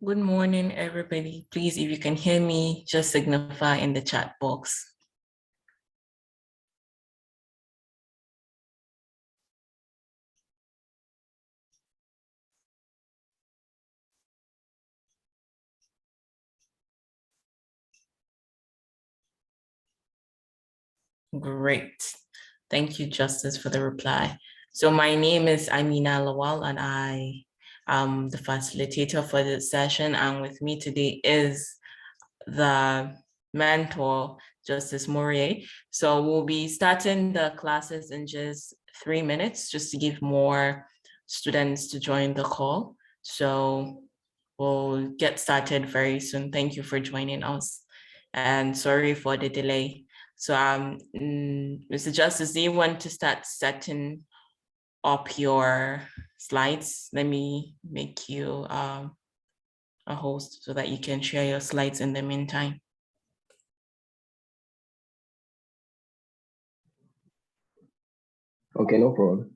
Good morning, everybody. Please, if you can hear me, just signify in the chat box. Great. Thank you, Justice, for the reply. So my name is Amina Lawal, and I am the facilitator for this session. And with me today is the mentor, Justice Mourier. So we'll be starting the classes in just 3 minutes, just to give more students to join the call. So we'll get started very soon. Thank you for joining us. And sorry for the delay. So Mr. Justice, do you want to start setting up your slides? Let me make you a host so that you can share your slides in the meantime. Okay, no problem.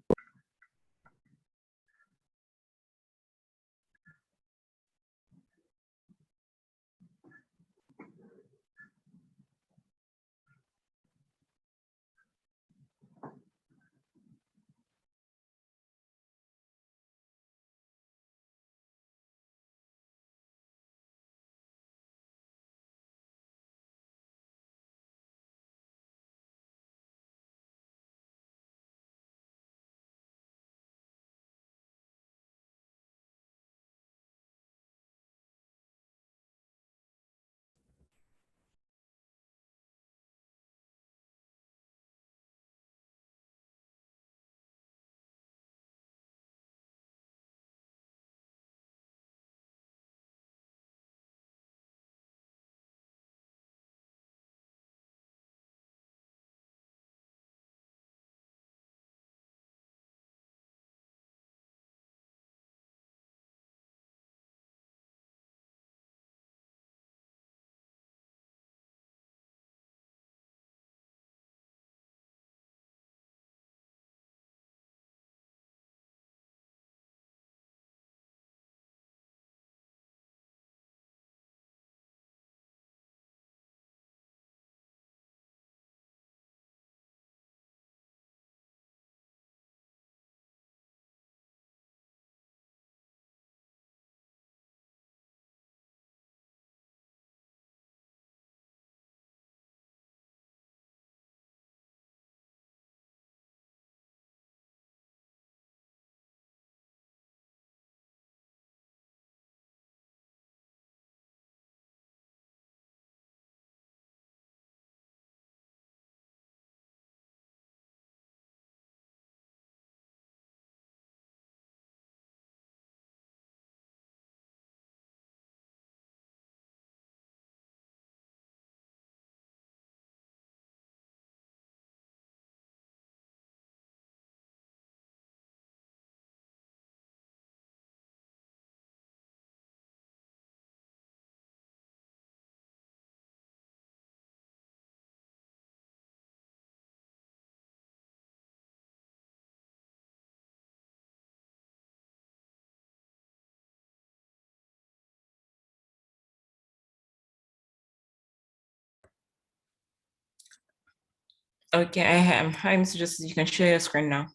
Okay, I am. Hi, Mr. Justice. You can share your screen now.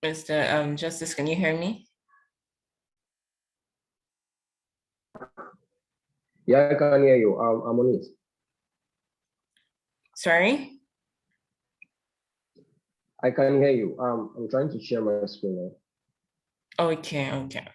Mr. Justice, can you hear me? Yeah, I can hear you. I'm on it. Sorry? I can hear you. I'm trying to share my screen now. Okay.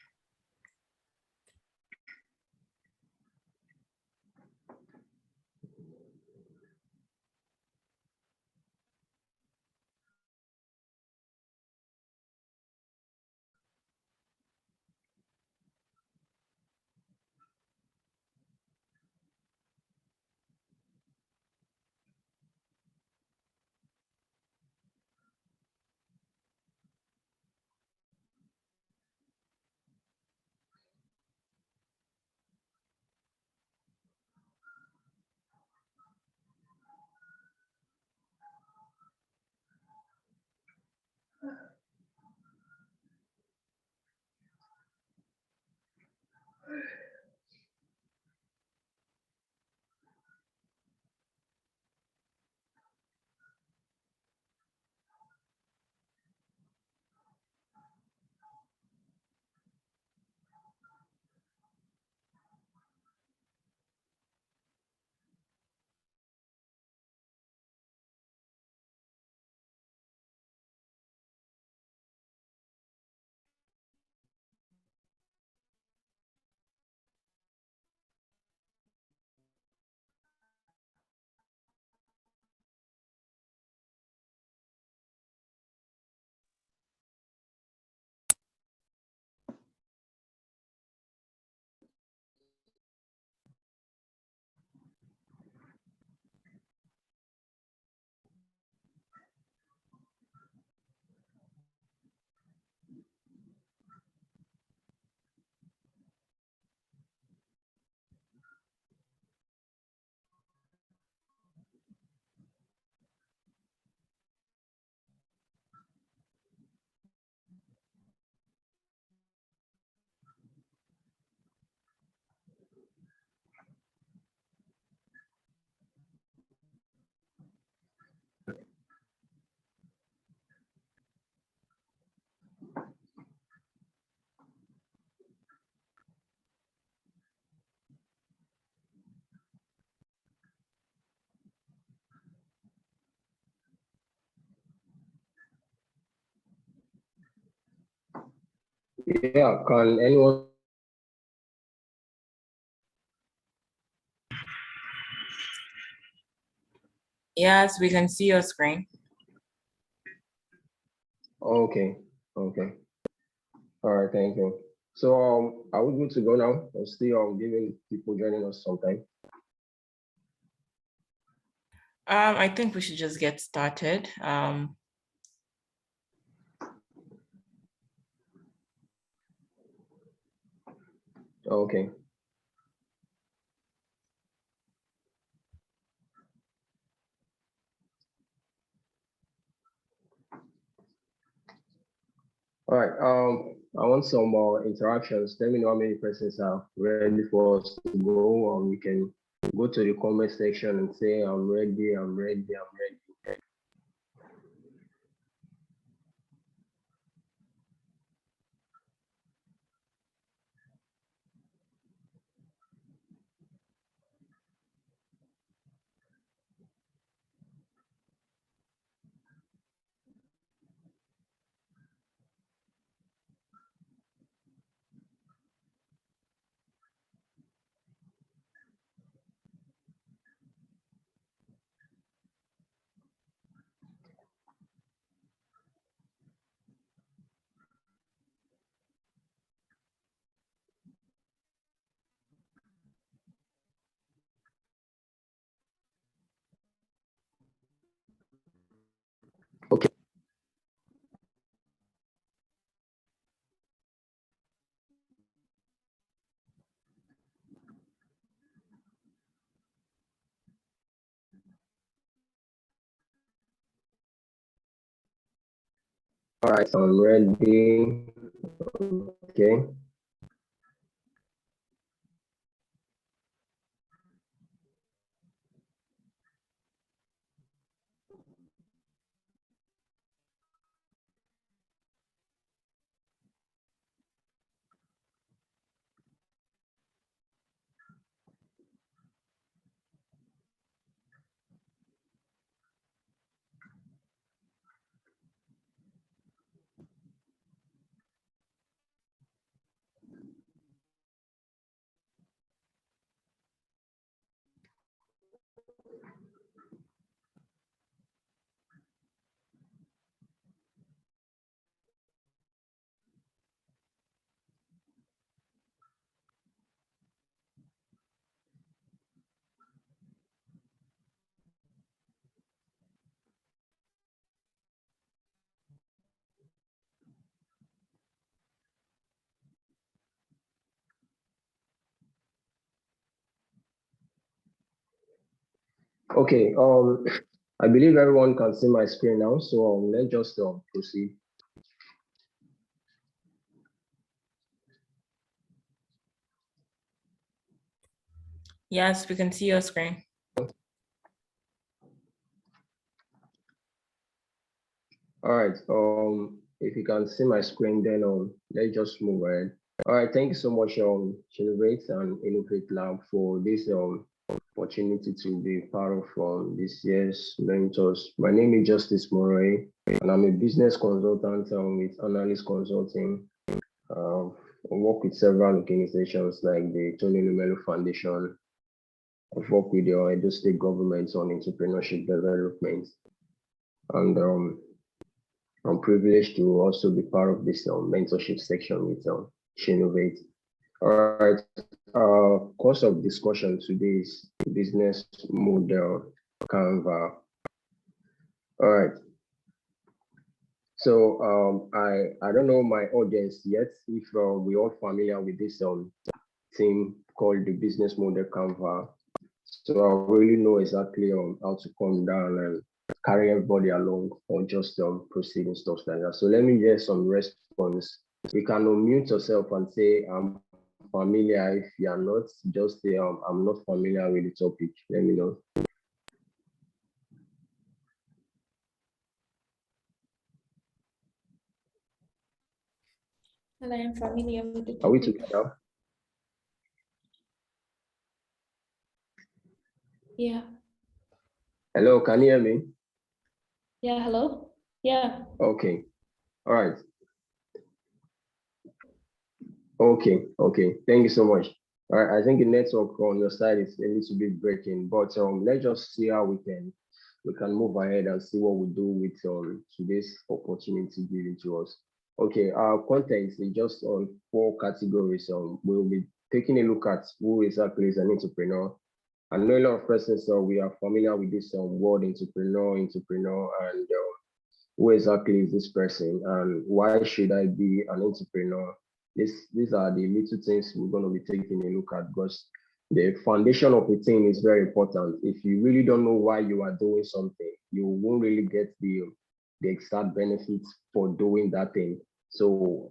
Yeah, can anyone? Yes, we can see your screen. Okay, okay. All right, thank you. So are we good to go now? I'm still giving people joining us some time. I think we should just get started. Okay. All right. I want some more interactions. Let me know how many persons are ready for us to go. We can go to the comment section and say, I'm ready, I'm ready, I'm ready. Okay. All right, so I'm ready. Okay. Okay. I believe everyone can see my screen now. So let's just proceed. Yes, we can see your screen. All right. If you can see my screen, then let's just move ahead. All right. Thank you so much, Chinnovate and Innovate Lab for this opportunity to be part of this year's mentors. My name is Justice Moray, and I'm a business consultant with Analyst Consulting. I work with several organizations like the Tony Lumelo Foundation. I've worked with the Edo State government on entrepreneurship development, and I'm privileged to also be part of this mentorship section with Shinovate. All right, course of discussion today is business model Canva. All right. So I don't know my audience yet if we're all familiar with this thing called the business model Canva. So I really know exactly how to come down and carry everybody along or just proceed and stuff like that. So let me get some response. You can unmute yourself and say I'm familiar. If you are not, just say I'm not familiar with the topic. Let me know. And I am familiar with the topic. Are we together? Yeah. Hello, can you hear me? Yeah, hello? Yeah. Okay. All right. Okay. Thank you so much. All right. I think the network on your side is a little bit breaking, but let's just see how we can move ahead and see what we do with today's opportunity given to us. Okay, our content is just on 4 categories. We'll be taking a look at who exactly is an entrepreneur. I know a lot of persons we are familiar with this word entrepreneur, and who exactly is this person and why should I be an entrepreneur? These are the little things we're going to be taking a look at because the foundation of a thing is very important. If you really don't know why you are doing something, you won't really get the exact benefits for doing that thing. So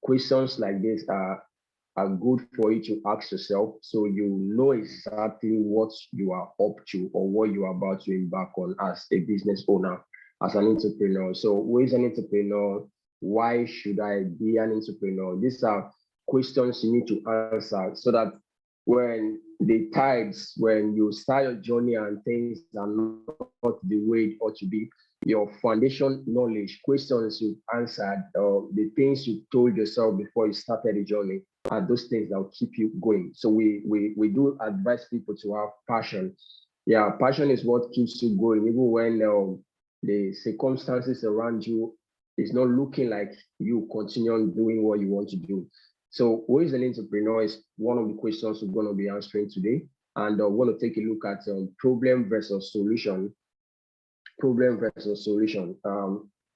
questions like this are good for you to ask yourself so you know exactly what you are up to or what you are about to embark on as a business owner, as an entrepreneur. So who is an entrepreneur? Why should I be an entrepreneur? These are questions you need to answer so that when when you start your journey and things are not the way it ought to be, your foundation knowledge, questions you answered, the things you told yourself before you started the journey are those things that will keep you going. So we do advise people to have passion. Yeah, passion is what keeps you going, even when the circumstances around you is not looking like you continue on doing what you want to do. So who is an entrepreneur is one of the questions we're going to be answering today. And we're going to take a look at problem versus solution. Problem versus solution.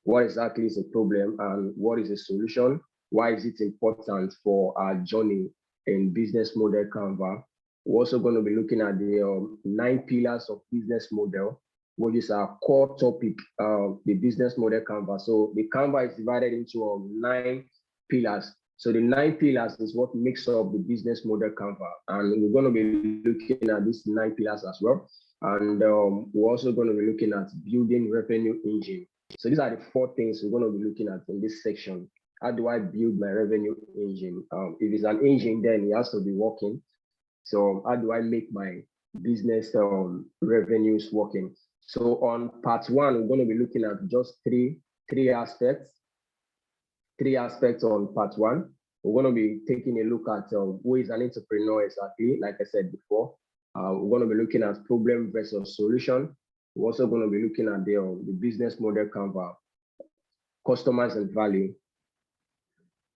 What exactly is a problem and what is a solution? Why is it important for our journey in business model Canva? We're also going to be looking at the 9 pillars of business model, which is our core topic, the business model Canva. So the Canva is divided into 9 pillars. So the 9 pillars is what makes up the business model Canva. And we're going to be looking at these 9 pillars as well. And we're also going to be looking at building revenue engine. So these are the 4 things we're going to be looking at in this section. How do I build my revenue engine? If it's an engine, then it has to be working. So how do I make my business revenues working? So on part 1, we're going to be looking at just three aspects. 3 aspects on part 1. We're going to be taking a look at who is an entrepreneur exactly, like I said before. We're going to be looking at problem versus solution. We're also going to be looking at the business model Canva, customers and value.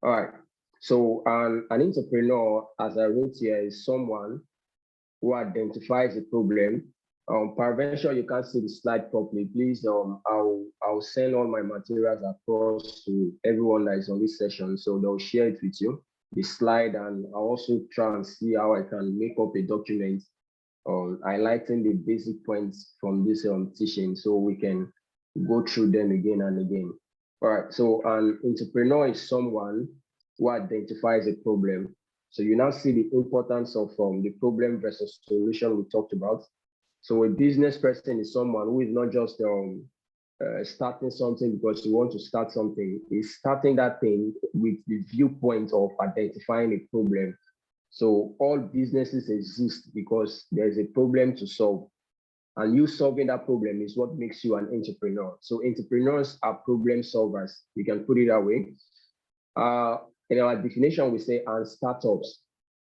All right. So an entrepreneur, as I wrote here, is someone who identifies a problem. Peradventure, you can't see the slide properly. Please, I'll send all my materials across to everyone that is on this session, so they'll share it with you, the slide, and I'll also try and see how I can make up a document highlighting the basic points from this teaching, so we can go through them again and again. All right. So an entrepreneur is someone who identifies a problem. So you now see the importance of the problem versus solution we talked about. So a business person is someone who is not just starting something because you want to start something. Is starting that thing with the viewpoint of identifying a problem. So all businesses exist because there's a problem to solve. And you solving that problem is what makes you an entrepreneur. So entrepreneurs are problem solvers. You can put it that way. In our definition, we say and startups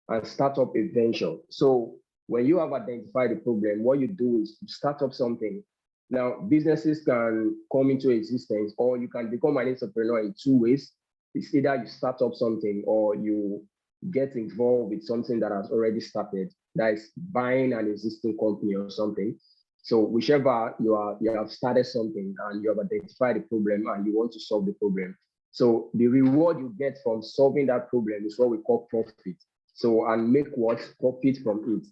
and startup a venture. So when you have identified the problem, what you do is to start up something. Now, businesses can come into existence, or you can become an entrepreneur in two ways. It's either you start up something or you get involved with something that has already started, that is buying an existing company or something. So whichever you have started something and you have identified the problem and you want to solve the problem. So the reward you get from solving that problem is what we call profit. So and make what? Profit from it.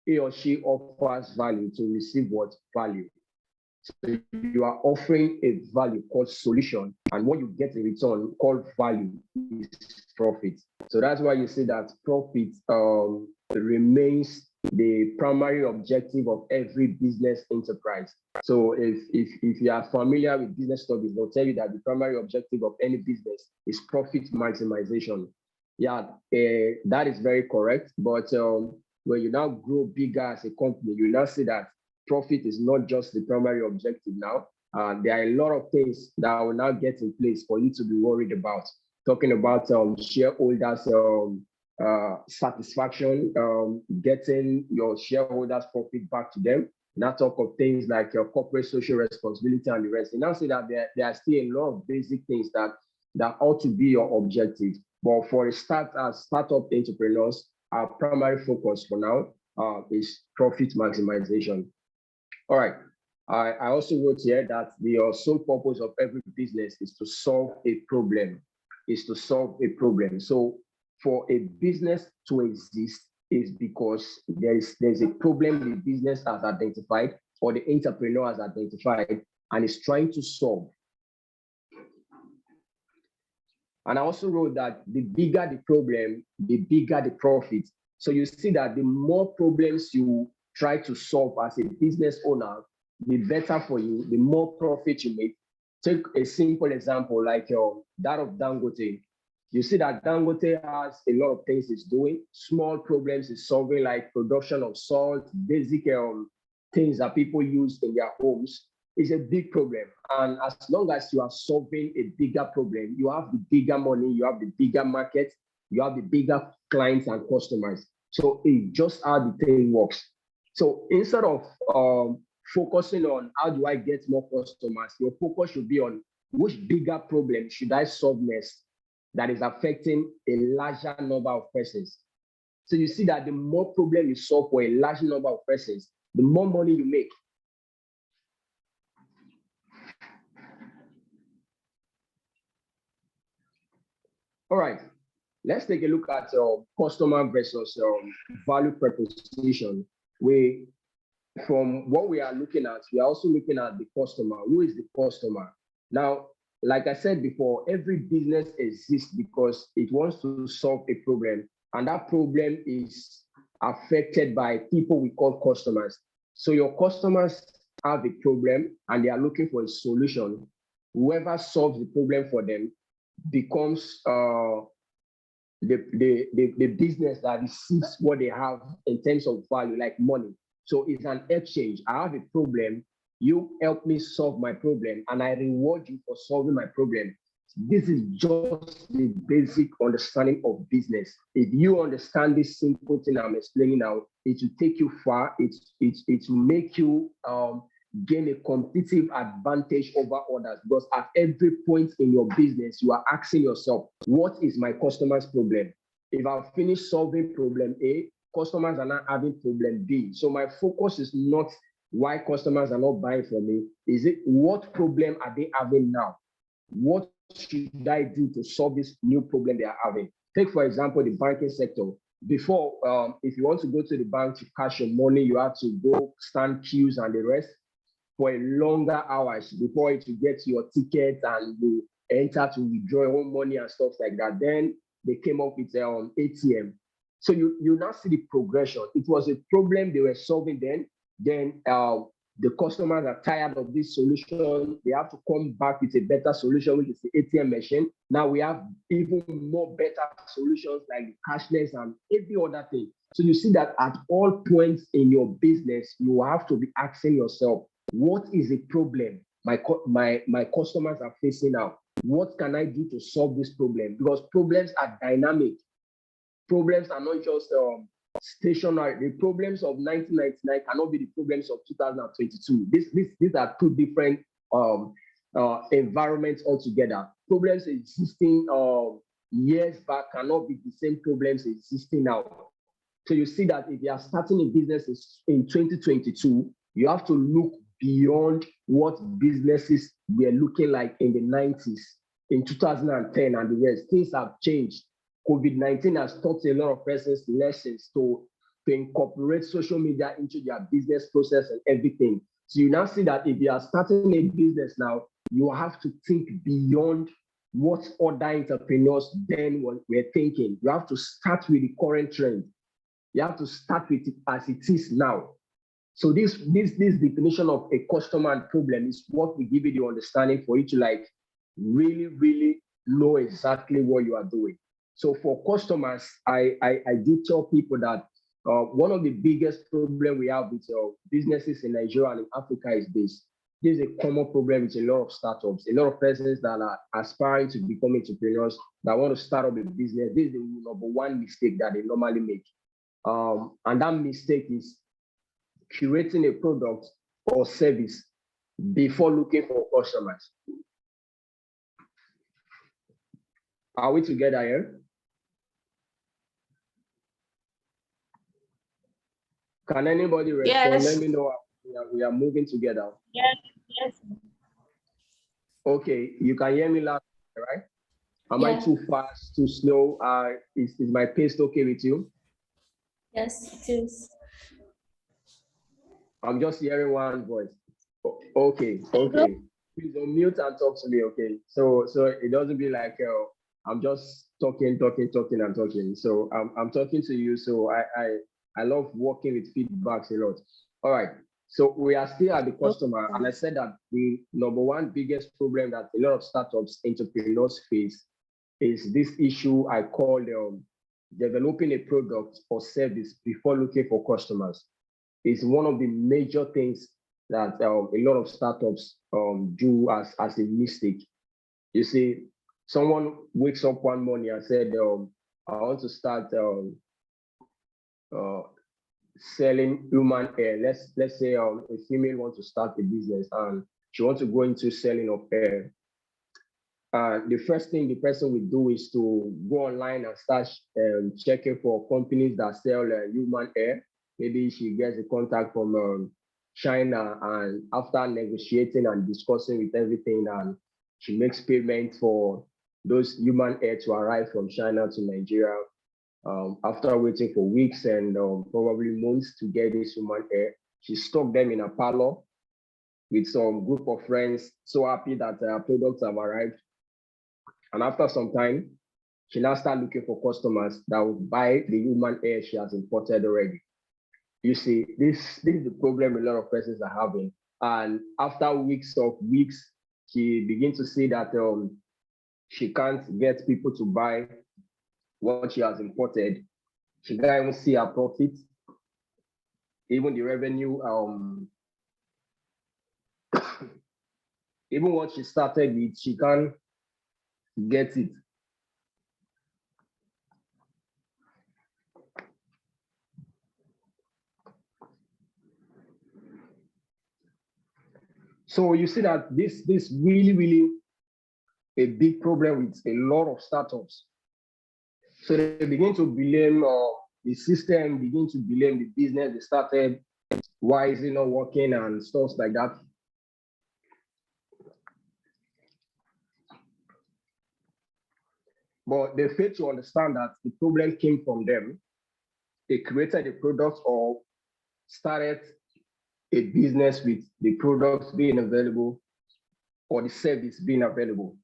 He or she offers value to receive what? Value. So you are offering a value called solution, and what you get in return called value is profit. So that's why you see that profit remains the primary objective of every business enterprise. So if you are familiar with business studies, they'll tell you that the primary objective of any business is profit maximization. Yeah, that is very correct. But when you now grow bigger as a company, you now see that profit is not just the primary objective now. There are a lot of things that will now get in place for you to be worried about. Talking about shareholders satisfaction, getting your shareholders profit back to them. Now talk of things like your corporate social responsibility and the rest. And now say that there are still a lot of basic things that ought to be your objective. But for a startup entrepreneurs, our primary focus for now is profit maximization. All right. I also wrote here that the sole purpose of every business is to solve a problem. So for a business to exist is because there's a problem the business has identified or the entrepreneur has identified and is trying to solve. And I also wrote that the bigger the problem, the bigger the profit. So you see that the more problems you try to solve as a business owner, the better for you, the more profit you make. Take a simple example like that of Dangote. You see that Dangote has a lot of things it's doing. Small problems it's solving, like production of salt, basic things that people use in their homes. Is a big problem. And as long as you are solving a bigger problem, you have the bigger money, you have the bigger market, you have the bigger clients and customers. So it's just how the thing works. So instead of focusing on how do I get more customers, your focus should be on which bigger problem should I solve next that is affecting a larger number of persons. So you see that the more problem you solve for a large number of persons, the more money you make. All right, let's take a look at customer versus value proposition. From what we are looking at, we are also looking at the customer. Who is the customer? Now, like I said before, every business exists because it wants to solve a problem, and that problem is affected by people we call customers. So your customers have a problem and they are looking for a solution. Whoever solves the problem for them becomes the business that receives what they have in terms of value, like money. So it's an exchange. I have a problem, you help me solve my problem, and I reward you for solving my problem. This is just the basic understanding of business. If you understand this simple thing I'm explaining now, it will take you far. It will make you gain a competitive advantage over others, because at every point in your business, you are asking yourself, what is my customer's problem? If I've finished solving problem A, customers are not having problem B. So my focus is not why customers are not buying from me. Is it what problem are they having now? What should I do to solve this new problem they are having? Take, for example, the banking sector. Before, if you want to go to the bank to cash your money, you have to go stand queues and the rest for a longer hours before you get your ticket and you enter to withdraw your own money and stuff like that. Then they came up with ATM. So you now see the progression. It was a problem they were solving then the customers are tired of this solution. They have to come back with a better solution, which is the ATM machine. Now we have even more better solutions like the cashless and every other thing. So you see that at all points in your business, you have to be asking yourself, what is the problem my customers are facing now? What can I do to solve this problem? Because problems are dynamic. Problems are not just stationary. The problems of 1999 cannot be the problems of 2022. These are two different environments altogether. Problems existing years back cannot be the same problems existing now. So you see that if you are starting a business in 2022, you have to look beyond what businesses were looking like in the 90s, in 2010 and the rest. Things have changed. COVID-19 has taught a lot of persons lessons to incorporate social media into their business process and everything. So you now see that if you are starting a business now, you have to think beyond what other entrepreneurs then were thinking. You have to start with the current trend. You have to start with it as it is now. So this definition of a customer and problem is what will give you the understanding for you to like really know exactly what you are doing. So for customers, I do tell people that one of the biggest problems we have with businesses in Nigeria and in Africa is this. This is a common problem with a lot of startups, a lot of persons that are aspiring to become entrepreneurs that want to start up a business. This is the number one mistake that they normally make. And that mistake is curating a product or service before looking for customers. Are we together here? Can anybody respond? Yes. Let me know we are moving together. Yes. Okay, you can hear me loud, right? Am I Yeah. too fast, too slow? Is my pace okay with you? Yes, it is. I'm just hearing one voice. Okay. Please unmute and talk to me, okay? So it doesn't be like I'm just talking. So I'm talking to you. So I love working with feedbacks a lot. All right. So we are still at the customer, and I said that the number one biggest problem that a lot of startups, entrepreneurs face is this issue I call developing a product or service before looking for customers. Is one of the major things that a lot of startups do as a mistake. You see, someone wakes up one morning and said, I want to start selling human hair. Let's say a female wants to start a business and she wants to go into selling of hair. The first thing the person will do is to go online and start checking for companies that sell human hair. Maybe she gets a contact from China, and after negotiating and discussing with everything, and she makes payment for those human hair to arrive from China to Nigeria. After waiting for weeks and probably months to get this human hair, she stocked them in a parlor with some group of friends, so happy that her products have arrived. And after some time, she now starts looking for customers that will buy the human hair she has imported already. You see, this is the problem a lot of persons are having. And after weeks, she begins to see that she can't get people to buy what she has imported. She can't even see her profit, even the revenue. Even what she started with, she can't get it. So you see that this really a big problem with a lot of startups. So they begin to blame the system, begin to blame the business they started. Why is it not working and stuff like that? But they fail to understand that the problem came from them. They created a product or started a business with the products being available or the service being available.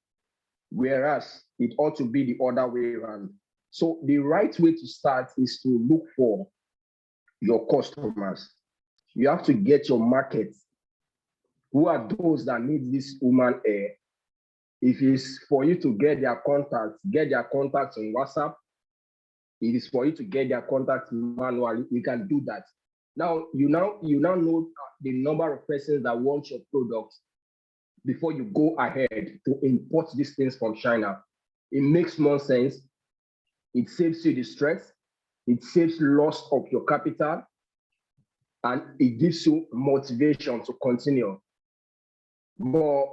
Whereas it ought to be the other way around. So the right way to start is to look for your customers. You have to get your market. Who are those that need this human hair? If it's for you to get their contacts on WhatsApp. It is for you to get their contacts manually. You can do that. Now you know the number of persons that want your product before you go ahead to import these things from China. It makes more sense. It saves you the stress. It saves loss of your capital, and it gives you motivation to continue. But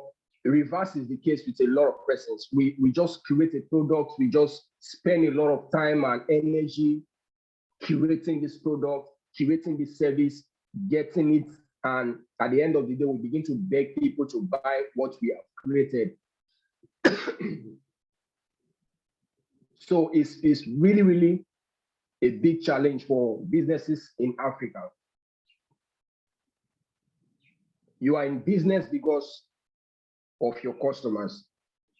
reverse is the case with a lot of persons. We just create a product. We just spend a lot of time and energy curating this product, curating this service, getting it, and at the end of the day, we begin to beg people to buy what we have created. So it's really, really a big challenge for businesses in Africa. You are in business because of your customers.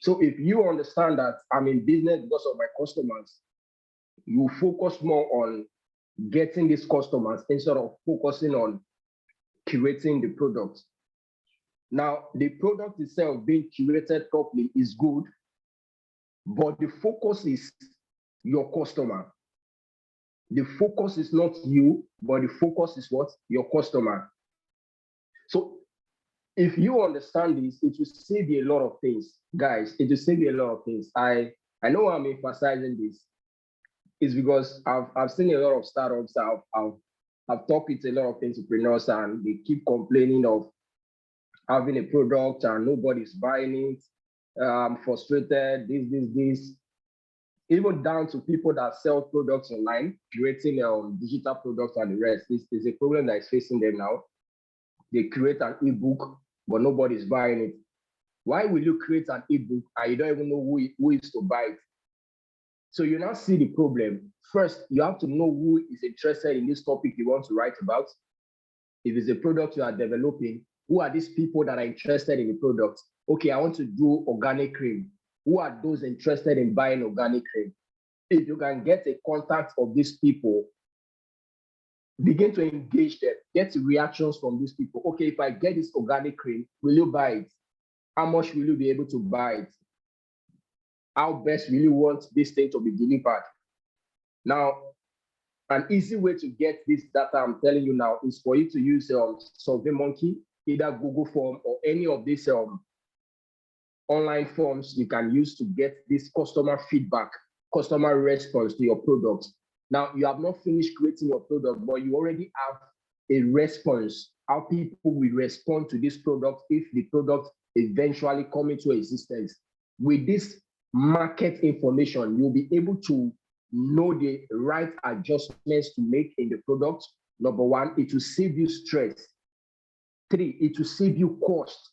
So if you understand that I'm in business because of my customers, you focus more on getting these customers instead of focusing on curating the product. Now, the product itself being curated properly is good, but the focus is your customer. The focus is not you, but the focus is what? Your customer. So if you understand this, it will save you a lot of things, guys. It will save you a lot of things. I know I'm emphasizing this. It's because I've seen a lot of startups. I've talked with a lot of entrepreneurs, and they keep complaining of having a product and nobody's buying it. I'm frustrated. This. Even down to people that sell products online, creating digital products and the rest. This is a problem that is facing them now. They create an ebook, but nobody's buying it. Why will you create an ebook and you don't even know who is to buy it? So you now see the problem. First, you have to know who is interested in this topic you want to write about. If it's a product you are developing, who are these people that are interested in the product? Okay, I want to do organic cream. Who are those interested in buying organic cream? If you can get a contact of these people, begin to engage them, get reactions from these people. Okay, if I get this organic cream, will you buy it? How much will you be able to buy it? How best will you want this thing to be delivered? Now, an easy way to get this data I'm telling you now is for you to use SurveyMonkey, either Google Form or any of these online forms you can use to get this customer feedback, customer response to your product. Now, you have not finished creating your product, but you already have a response, how people will respond to this product if the product eventually come into existence. With this market information, you'll be able to know the right adjustments to make in the product. Number one, it will save you stress. 3, it will save you cost.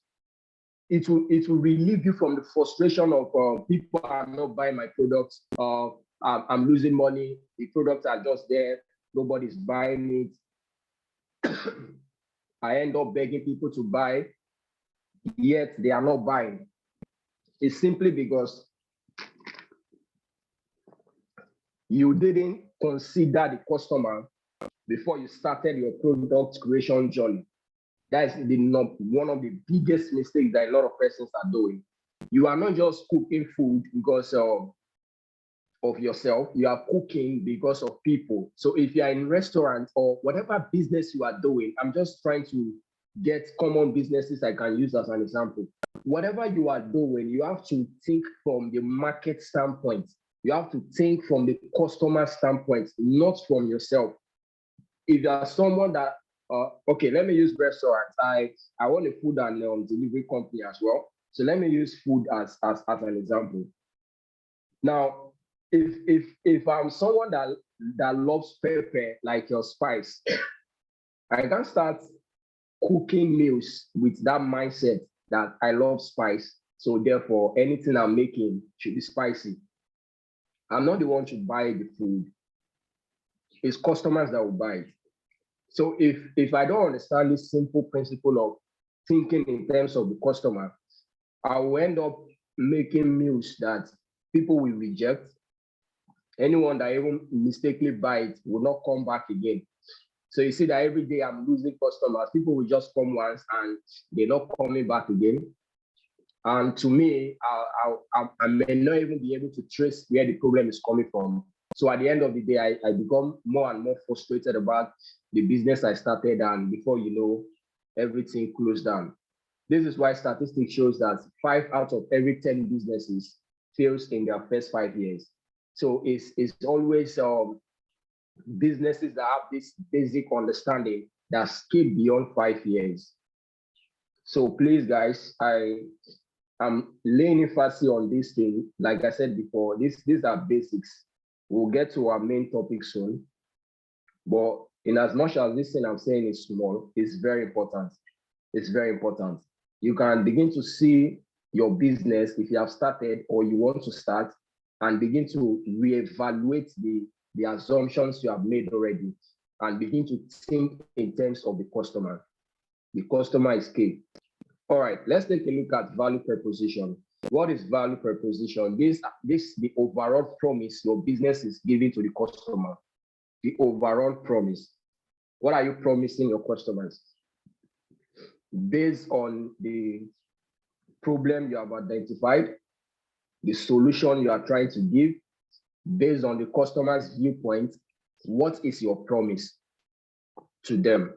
It will relieve you from the frustration of people are not buying my products. I'm losing money. The products are just there. Nobody's buying it. I end up begging people to buy, yet they are not buying. It's simply because you didn't consider the customer before you started your product creation journey. That is one of the biggest mistakes that a lot of persons are doing. You are not just cooking food because of yourself, you are cooking because of people. So if you are in restaurant or whatever business you are doing, I'm just trying to get common businesses I can use as an example. Whatever you are doing, you have to think from the market standpoint. You have to think from the customer standpoint, not from yourself. If you are someone that, okay, let me use restaurants. I own a food and delivery company as well. So let me use food as an example. Now, if I'm someone that loves pepper, like your spice, I can start cooking meals with that mindset that I love spice. So therefore, anything I'm making should be spicy. I'm not the one to buy the food. It's customers that will buy it. So if I don't understand this simple principle of thinking in terms of the customer, I will end up making meals that people will reject. Anyone that even mistakenly buy it will not come back again. So you see that every day I'm losing customers. People will just come once and they're not coming back again. And to me, I may not even be able to trace where the problem is coming from. So at the end of the day, I become more and more frustrated about the business I started, and before you know, everything closed down. This is why statistics shows that 5 out of every 10 businesses fails in their first 5 years. So it's always businesses that have this basic understanding that skip beyond 5 years. So please, guys, I'm laying emphasis on this thing. Like I said before, these are basics. We'll get to our main topic soon. But in as much as this thing I'm saying is small, it's very important. It's very important. You can begin to see your business if you have started or you want to start, and begin to reevaluate the assumptions you have made already, and begin to think in terms of the customer. The customer is key. All right, let's take a look at value proposition. What is value proposition? This the overall promise your business is giving to the customer. The overall promise. What are you promising your customers? Based on the problem you have identified, the solution you are trying to give, based on the customer's viewpoint, what is your promise to them?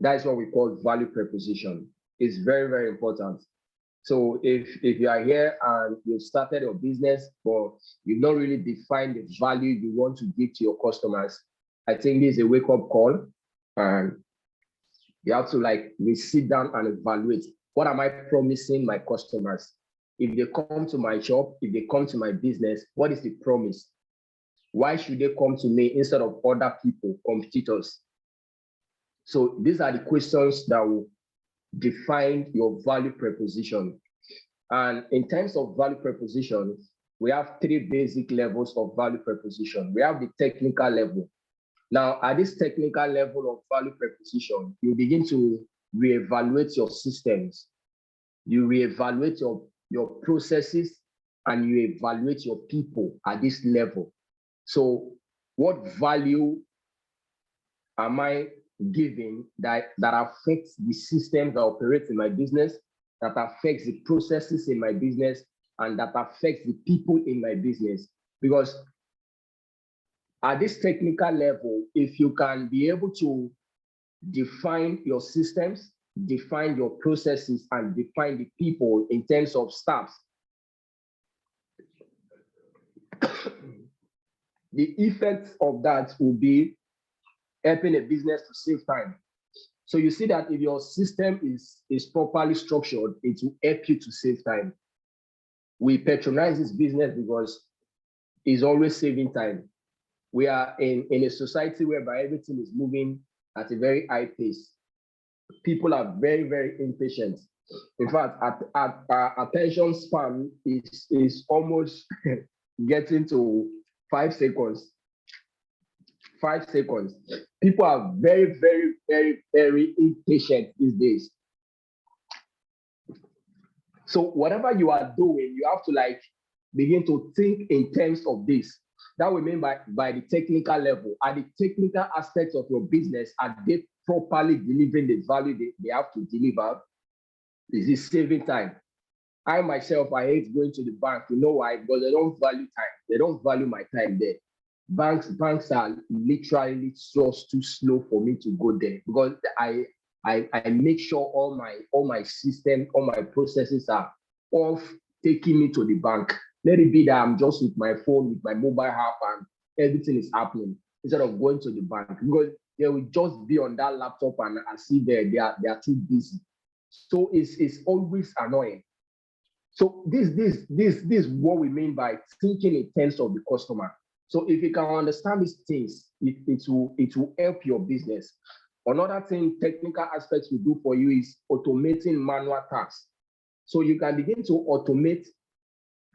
That is what we call value proposition. It's very, very important. So if you are here and you've started your business, but you've not really defined the value you want to give to your customers, I think this is a wake-up call. And you have to sit down and evaluate, what am I promising my customers? If they come to my shop, if they come to my business, what is the promise? Why should they come to me instead of other people, competitors? So these are the questions that will define your value proposition. And in terms of value proposition, we have 3 basic levels of value proposition. We have the technical level. Now, at this technical level of value proposition, you begin to reevaluate your systems, you reevaluate your processes, and you evaluate your people at this level. So what value am I giving that affects the systems that operate in my business, that affects the processes in my business, and that affects the people in my business? Because at this technical level, if you can be able to define your systems, define your processes, and define the people in terms of staff, the effect of that will be helping a business to save time. So you see that if your system is properly structured, it will help you to save time. We patronize this business because it's always saving time. We are in a society whereby everything is moving at a very high pace. People are very, very impatient. In fact, attention span is almost getting to 5 seconds. 5 seconds. People are very, very, very, very impatient these days. So whatever you are doing, you have to begin to think in terms of this. That we mean by the technical level. Are the technical aspects of your business, are they properly delivering the value they have to deliver? Is it saving time? I myself, I hate going to the bank. You know why? Because they don't value time. They don't value my time there. Banks are literally just too slow for me to go there, because I make sure all my system, all my processes are off taking me to the bank. Let it be that I'm just with my phone, with my mobile app, and everything is happening instead of going to the bank, because they will just be on that laptop and I see they are too busy. So it's always annoying. So this is what we mean by thinking in terms of the customer. So if you can understand these things, it will help your business. Another thing, technical aspects we do for you is automating manual tasks. So you can begin to automate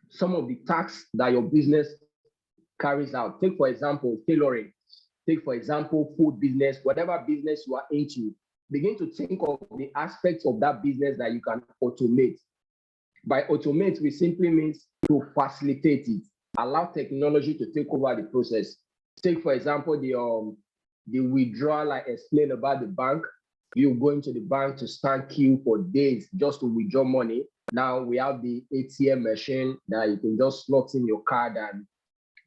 some of the tasks that your business carries out. Take, for example, tailoring. Take, for example, food business, whatever business you are into. Begin to think of the aspects of that business that you can automate. By automate, we simply means to facilitate it. allow technology to take over the process. Take, for example, the withdrawal I explained about the bank. You go into the bank to stand queue for days just to withdraw money. Now we have the ATM machine that you can just slot in your card and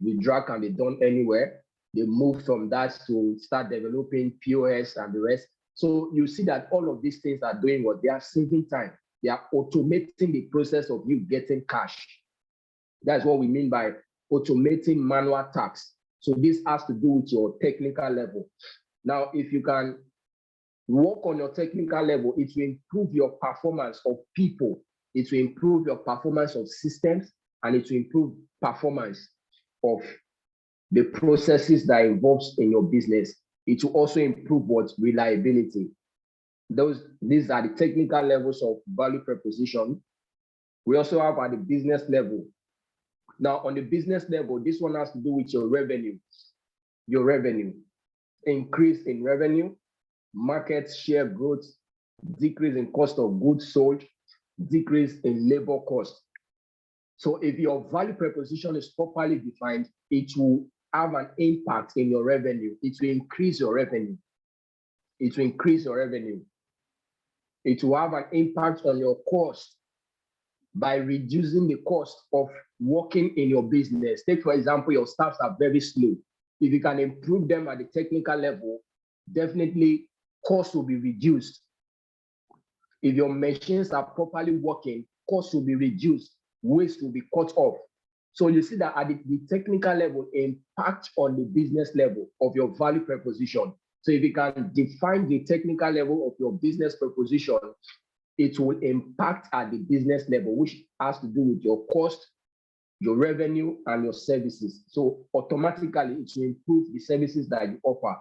withdraw can be done anywhere. They moved from that to start developing POS and the rest. So you see that all of these things are doing what they are saving time. They are automating the process of you getting cash. That's what we mean by automating manual tasks. So this has to do with your technical level. Now, if you can work on your technical level, it will improve your performance of people, it will improve your performance of systems, and it will improve performance of the processes that involves in your business. It will also improve what reliability. These are the technical levels of value proposition. We also have at the business level. Now, on the business level, this one has to do with your revenue. Your revenue, increase in revenue, market share growth, decrease in cost of goods sold, decrease in labor cost. So if your value proposition is properly defined, it will have an impact in your revenue. It will increase your revenue. It will increase your revenue. It will have an impact on your cost by reducing the cost of working in your business. Take, for example, your staffs are very slow. If you can improve them at the technical level, definitely costs will be reduced. If your machines are properly working, costs will be reduced, waste will be cut off. So you see that at the technical level, impact on the business level of your value proposition. So if you can define the technical level of your business proposition, it will impact at the business level, which has to do with your cost, your revenue, and your services. So automatically, it will improve the services that you offer.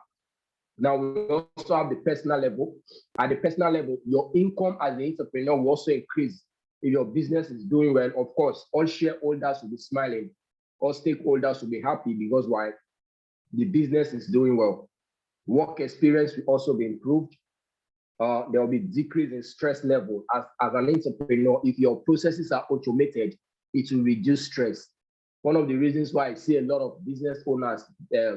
Now, we also have the personal level. At the personal level, your income as an entrepreneur will also increase. If your business is doing well, of course, all shareholders will be smiling. All stakeholders will be happy because why? The business is doing well. Work experience will also be improved. There will be decrease in stress level. As an entrepreneur, if your processes are automated, it will reduce stress. One of the reasons why I see a lot of business owners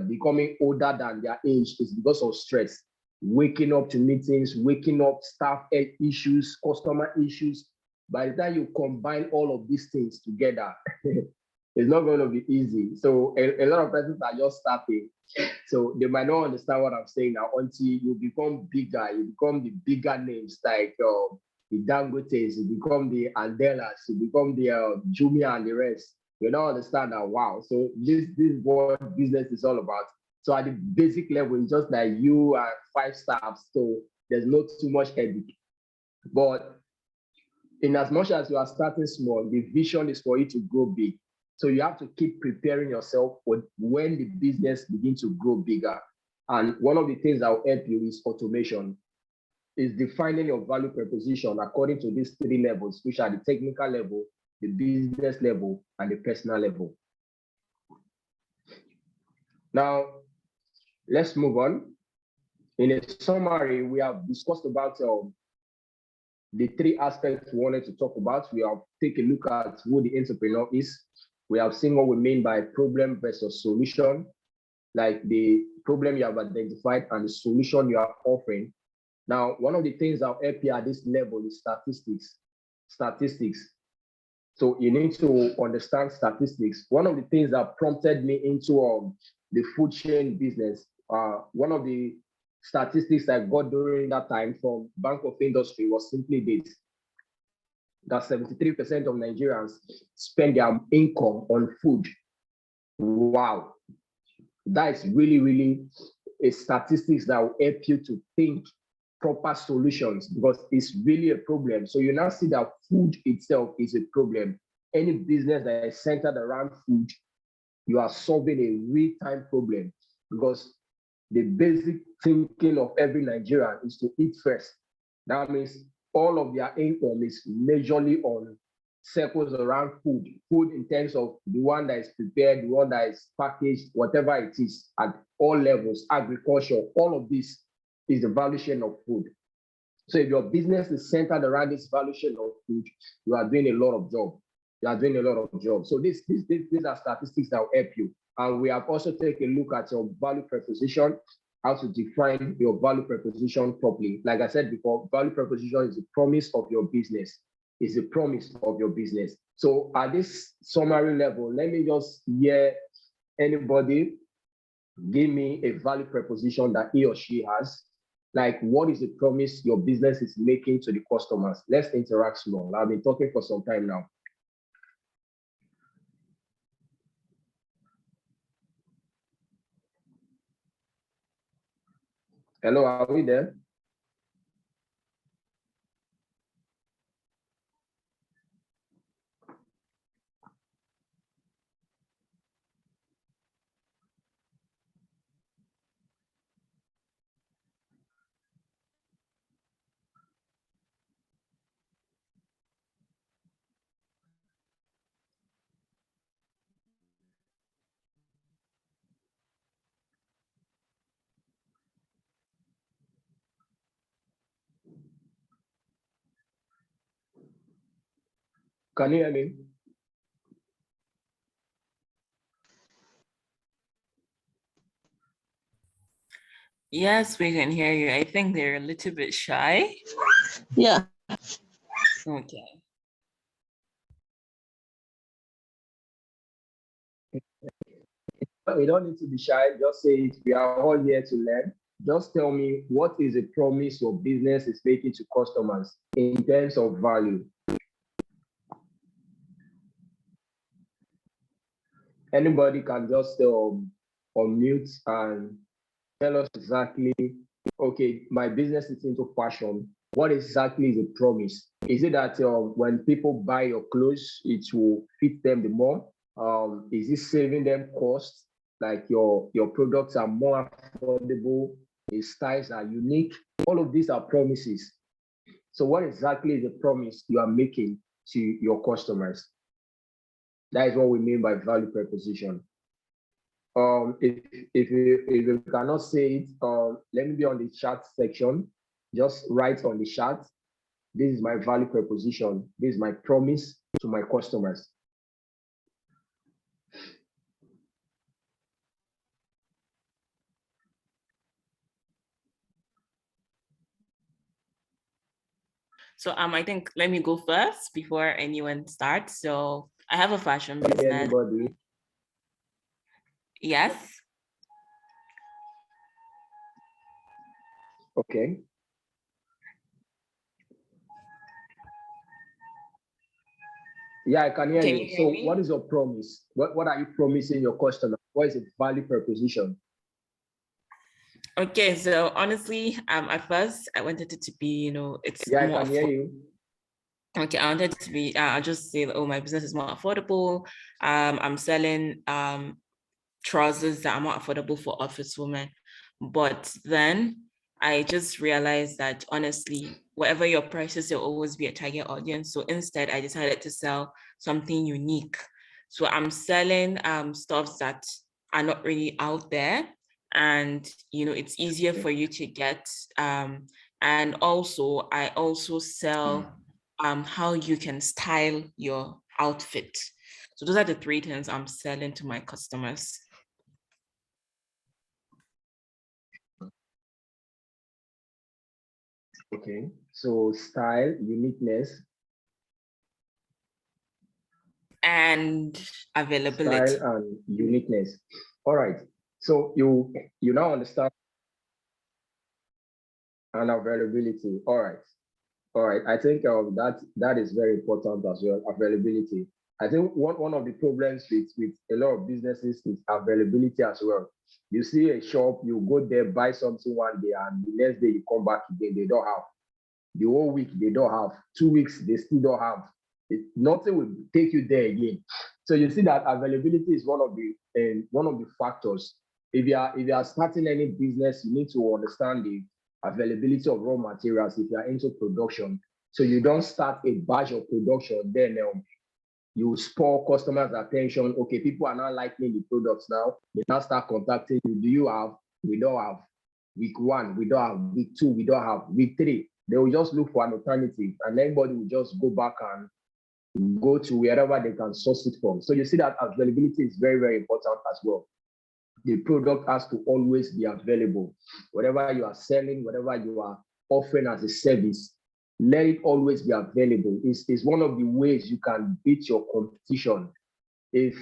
becoming older than their age is because of stress. Waking up to meetings, waking up staff issues, customer issues. By the time you combine all of these things together, it's not going to be easy. So a lot of persons are just starting. So they might not understand what I'm saying now until you become bigger, you become the bigger names like the Dangotes, you become the Andelas, you become the Jumia and the rest. You don't understand that, wow. So this is what business is all about. So at the basic level, it's just like you and 5 staffs. So there's not too much headache. But in as much as you are starting small, the vision is for you to grow big. So you have to keep preparing yourself for when the business begins to grow bigger. And one of the things that will help you is automation. Is defining your value proposition according to these 3 levels, which are the technical level, the business level, and the personal level. Now, let's move on. In a summary, we have discussed about the 3 aspects we wanted to talk about. We have taken a look at who the entrepreneur is. We have seen what we mean by problem versus solution, like the problem you have identified and the solution you are offering. Now, one of the things that will help you at this level is statistics. Statistics. So you need to understand statistics. One of the things that prompted me into the food chain business, one of the statistics I got during that time from Bank of Industry was simply this, that 73% of Nigerians spend their income on food. Wow. That is really, really a statistics that will help you to think proper solutions because it's really a problem. So you now see that food itself is a problem. Any business that is centered around food, you are solving a real-time problem because the basic thinking of every Nigerian is to eat first. That means all of their income is majorly on circles around food. Food in terms of the one that is prepared, the one that is packaged, whatever it is at all levels, agriculture, all of this is the value chain of food. So if your business is centered around this value chain of food, you are doing a lot of job. you are doing a lot of jobs. So these are statistics that will help you. And we have also taken a look at your value proposition, how to define your value proposition properly. Like I said before, value proposition is the promise of your business. It's the promise of your business. So at this summary level, let me just hear anybody give me a value proposition that he or she has. Like, what is the promise your business is making to the customers? Let's interact small. I've been talking for some time now. Hello, are we there? Can you hear me? Yes, we can hear you. I think they're a little bit shy. Yeah. Okay. We don't need to be shy. Just say it. We are all here to learn. Just tell me, what is a promise your business is making to customers in terms of value? Anybody can just unmute and tell us exactly, okay, my business is into fashion. What exactly is the promise? Is it that when people buy your clothes, it will fit them the more? Is it saving them costs? Like your products are more affordable, the styles are unique. All of these are promises. So what exactly is the promise you are making to your customers? That is what we mean by value proposition. If you cannot say it, let me be on the chat section. Just write on the chat. This is my value proposition. This is my promise to my customers. So I think let me go first before anyone starts. So I have a fashion business. Anybody? Yes. Okay. Yeah, I can hear Can you. you hear So me? what is your promise? What are you promising your customer? What is the value proposition? Okay, so honestly, at first I wanted it to be, it's Yeah, I more can hear you. Okay, I wanted it to be, I'll just say, oh, my business is more affordable. I'm selling trousers that are more affordable for office women. But then I just realized that honestly, whatever your prices, there'll always be a target audience. So instead, I decided to sell something unique. So I'm selling stuffs that are not really out there. And it's easier for you to get. And also, I also sell how you can style your outfit. So those are the three things I'm selling to my customers. Okay. So style, uniqueness, And availability. style and uniqueness. All right. So you now understand, and availability. All right. All right. I think that is very important as well. Availability. I think one of the problems with a lot of businesses is availability as well. You see a shop, you go there, buy something one day, and the next day you come back again, they don't have. The whole week they don't have. 2 weeks they still don't have. Nothing will take you there again. So you see that availability is one of the factors. If you are starting any business, you need to understand the availability of raw materials if you are into production. So you don't start a batch of production, then you spoil customers' attention. Okay, people are not liking the products now. They now start contacting you. Do you have? We don't have. Week 1, we don't have. Week 2, we don't have. Week 3, they will just look for an alternative, and everybody will just go back and go to wherever they can source it from. So you see that availability is very, very important as well. The product has to always be available. Whatever you are selling, whatever you are offering as a service, let it always be available. It's one of the ways you can beat your competition. If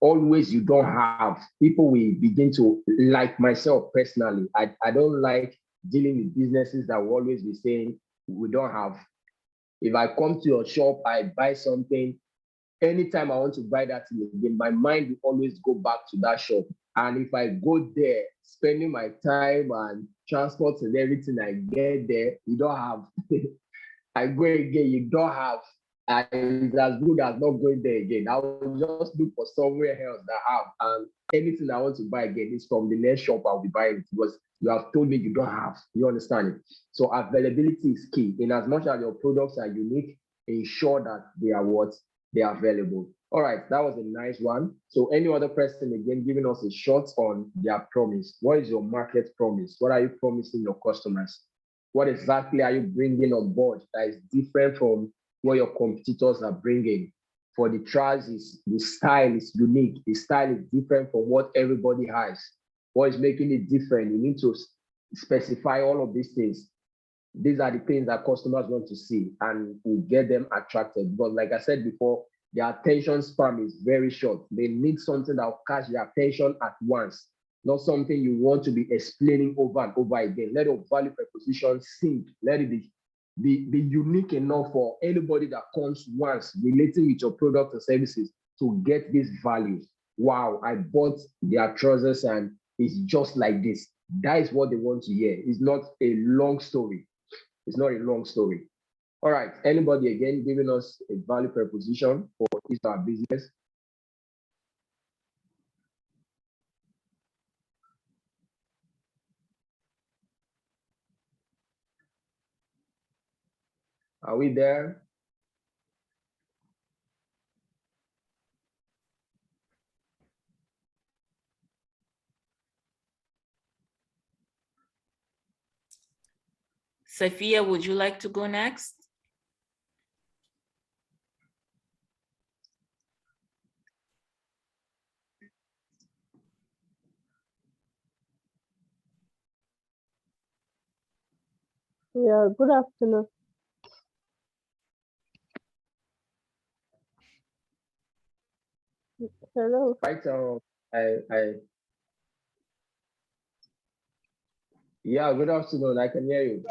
always you don't have, people will begin to, like myself personally, I don't like dealing with businesses that will always be saying we don't have. If I come to your shop, I buy something, anytime I want to buy that thing again, my mind will always go back to that shop. And if I go there, spending my time and transport and everything, I get there, you don't have. I go again, you don't have. And it's as good as not going there again. I will just look for somewhere else that have. And anything I want to buy again is from the next shop I'll be buying it because you have told me you don't have. You understand it? So availability is key. In as much as your products are unique, ensure that they are what they are available. All right, that was a nice one. So any other person again giving us a shot on their promise. What is your market promise? What are you promising your customers? What exactly are you bringing on board that is different from what your competitors are bringing? For the trousers, the style is unique. The style is different from what everybody has. What is making it different? You need to specify all of these things. These are the things that customers want to see and will get them attracted. But like I said before, their attention span is very short. They need something that will catch their attention at once, not something you want to be explaining over and over again. Let your value proposition sink. Let it be unique enough for anybody that comes once relating with your products and services to get this value. Wow, I bought their trousers and it's just like this. That is what they want to hear. It's not a long story. It's not a long story. All right, anybody again giving us a value proposition for each of our business? Are we there? Sophia, would you like to go next? Yeah, good afternoon. Hello. Right. Yeah, good afternoon. I can hear you.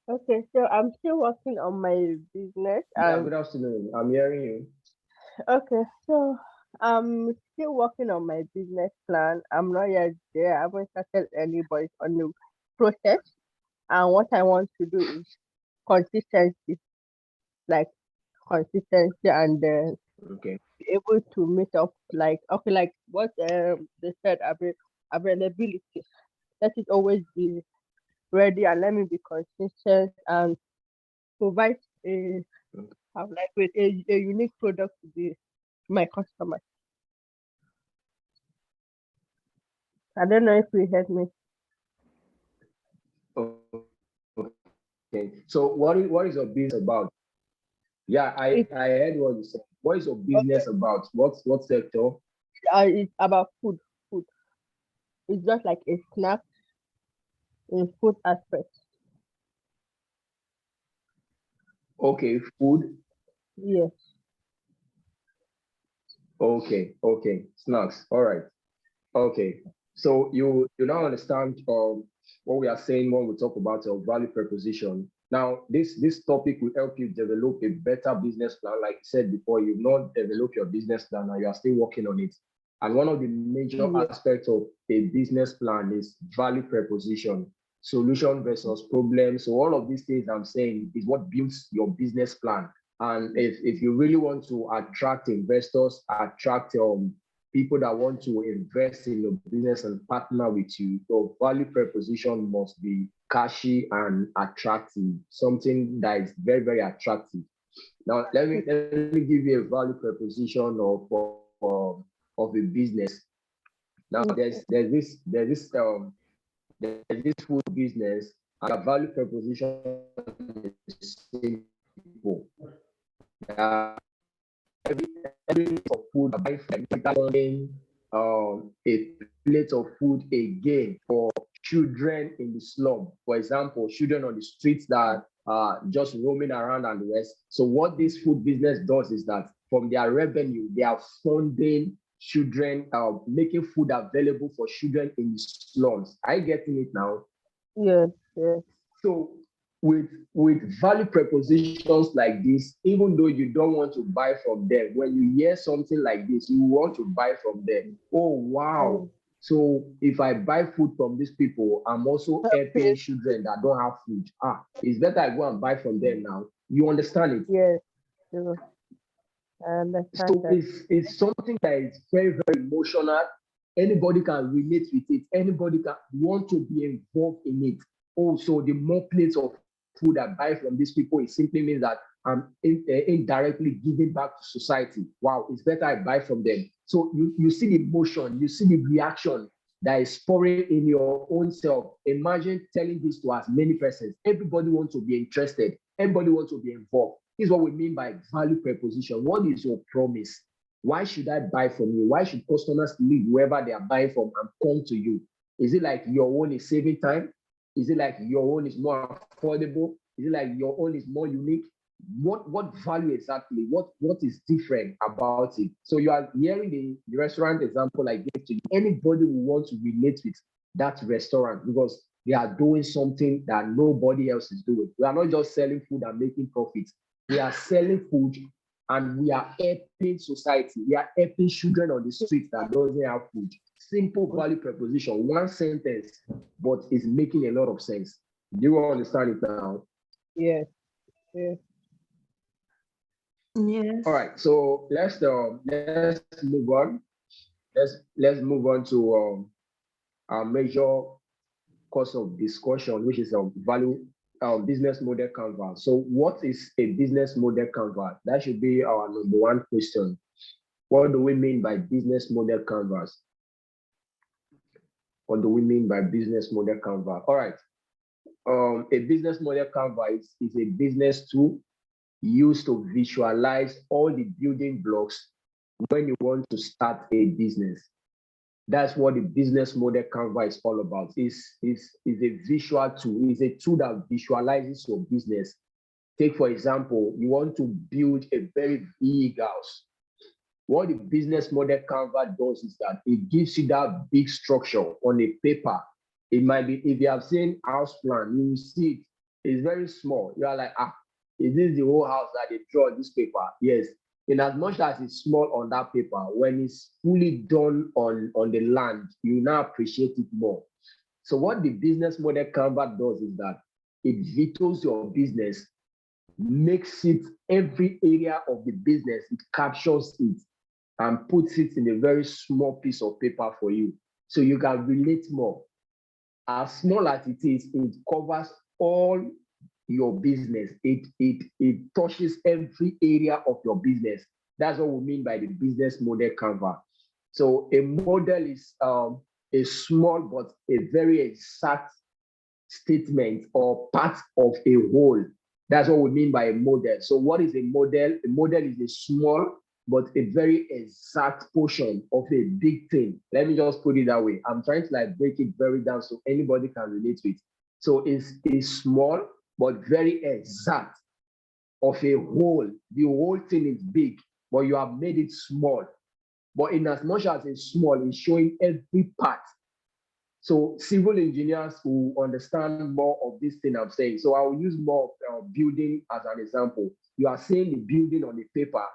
Okay, so I'm still working on my business Yeah, and good afternoon. I'm hearing you. okay, so I'm still working on my business plan. I'm not yet there. I haven't started any, but it's on the process. And what I want to do is consistency, like consistency and Okay. be able to meet up like okay, like what they said availability. Let it always be ready and let me be consistent and provide a have like with a unique product to my customers. I don't know if you heard me. Okay. So what is your business about? Yeah, It's I heard what you said. What is your okay. business about? What sector? It's about food. Food. It's just like a snack in food aspect. Okay, food. Yes. Okay. Snacks. All right. Okay. So you now understand what we are saying when we talk about our value proposition. Now, this topic will help you develop a better business plan. Like I said before, you've not developed your business plan and you are still working on it. And one of the major Yes. aspects of a business plan is value proposition, solution versus problem. So all of these things I'm saying is what builds your business plan. And if you really want to attract investors, attract people that want to invest in your business and partner with you, your value proposition must be cashy and attractive, something that is very, very attractive. Now, let me give you a value proposition of a business. Now, there's this food business, and the value proposition is simple. every plate of food, I a plate of food again for children in the slum. For example, children on the streets that are just roaming around and the rest. So what this food business does is that from their revenue, they are funding children, making food available for children in the slums. Are you getting it now? Yes, yes, So with value propositions like this, even though you don't want to buy from them, when you hear something like this, you want to buy from them. Oh wow. So if I buy food from these people, I'm also helping children that don't have food. It's better I go and buy from them now. You understand it? yes. True. I understand So that. it's something that is very, very emotional. Anybody can relate with it. Anybody can want to be involved in it. Also, the more plates of food I buy from these people, it simply means that I'm indirectly giving back to society. Wow, it's better I buy from them. So you see the emotion, you see the reaction that is pouring in your own self. Imagine telling this to as many persons. Everybody wants to be interested. Everybody wants to be involved. This is what we mean by value proposition. What is your promise? Why should I buy from you? Why should customers leave wherever they are buying from and come to you? Is it like your own is saving time? Is it like your own is more affordable? Is it like your own is more unique? What value exactly? What is different about it? So you are hearing the restaurant example I gave to you. Anybody who wants to relate with that restaurant because they are doing something that nobody else is doing. We are not just selling food and making profits. We are selling food and we are helping society. We are helping children on the street that doesn't have food. Simple value proposition, one sentence, but it's making a lot of sense. Do you understand it now? Yes, yes. Yes. All right, so let's move on. Let's move on to our major course of discussion, which is value business model canvas. So what is a business model canvas? That should be our number one question. What do we mean by business model canvas? What do we mean by business model canvas? All right. A business model canvas is a business tool used to visualize all the building blocks when you want to start a business. That's what the business model canvas is all about. It's a visual tool. It's a tool that visualizes your business. Take, for example, you want to build a very big house. What the business model canvas does is that it gives you that big structure on a paper. It might be, if you have seen house plan, you will see it's very small. You are like, is this the whole house that they draw this paper? Yes. In as much as it's small on that paper, when it's fully done on the land, you now appreciate it more. So what the business model canvas does is that it vetoes your business, makes it every area of the business, it captures it and puts it in a very small piece of paper for you. So you can relate more. As small as it is, it covers all your business. It touches every area of your business. That's what we mean by the business model canvas. So a model is a small but a very exact statement or part of a whole. That's what we mean by a model. So what is a model? A model is a small but a very exact portion of a big thing. Let me just put it that way. I'm trying to like break it very down so anybody can relate to it. So it's a small but very exact of a whole. The whole thing is big, but you have made it small. But in as much as it's small, it's showing every part. So civil engineers will understand more of this thing I'm saying. So I will use more building as an example. You are seeing the building on the paper.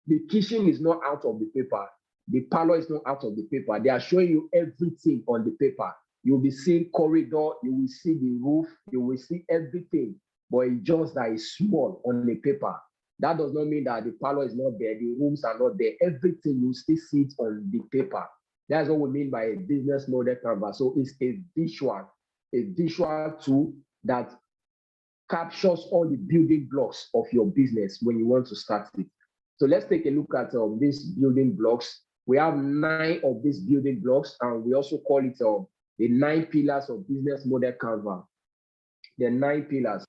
The kitchen is not out of the paper. The parlor is not out of the paper. They are showing you everything on the paper. You'll be seeing corridor, you will see the roof, you will see everything, but it's just that it's small on the paper. That does not mean that the parlor is not there, the rooms are not there. Everything you still see it on the paper. That's what we mean by a business model canvas. So it's a visual tool that captures all the building blocks of your business when you want to start it. So let's take a look at these building blocks. We have 9 of these building blocks, and we also call it the 9 pillars of business model canvas. The 9 pillars.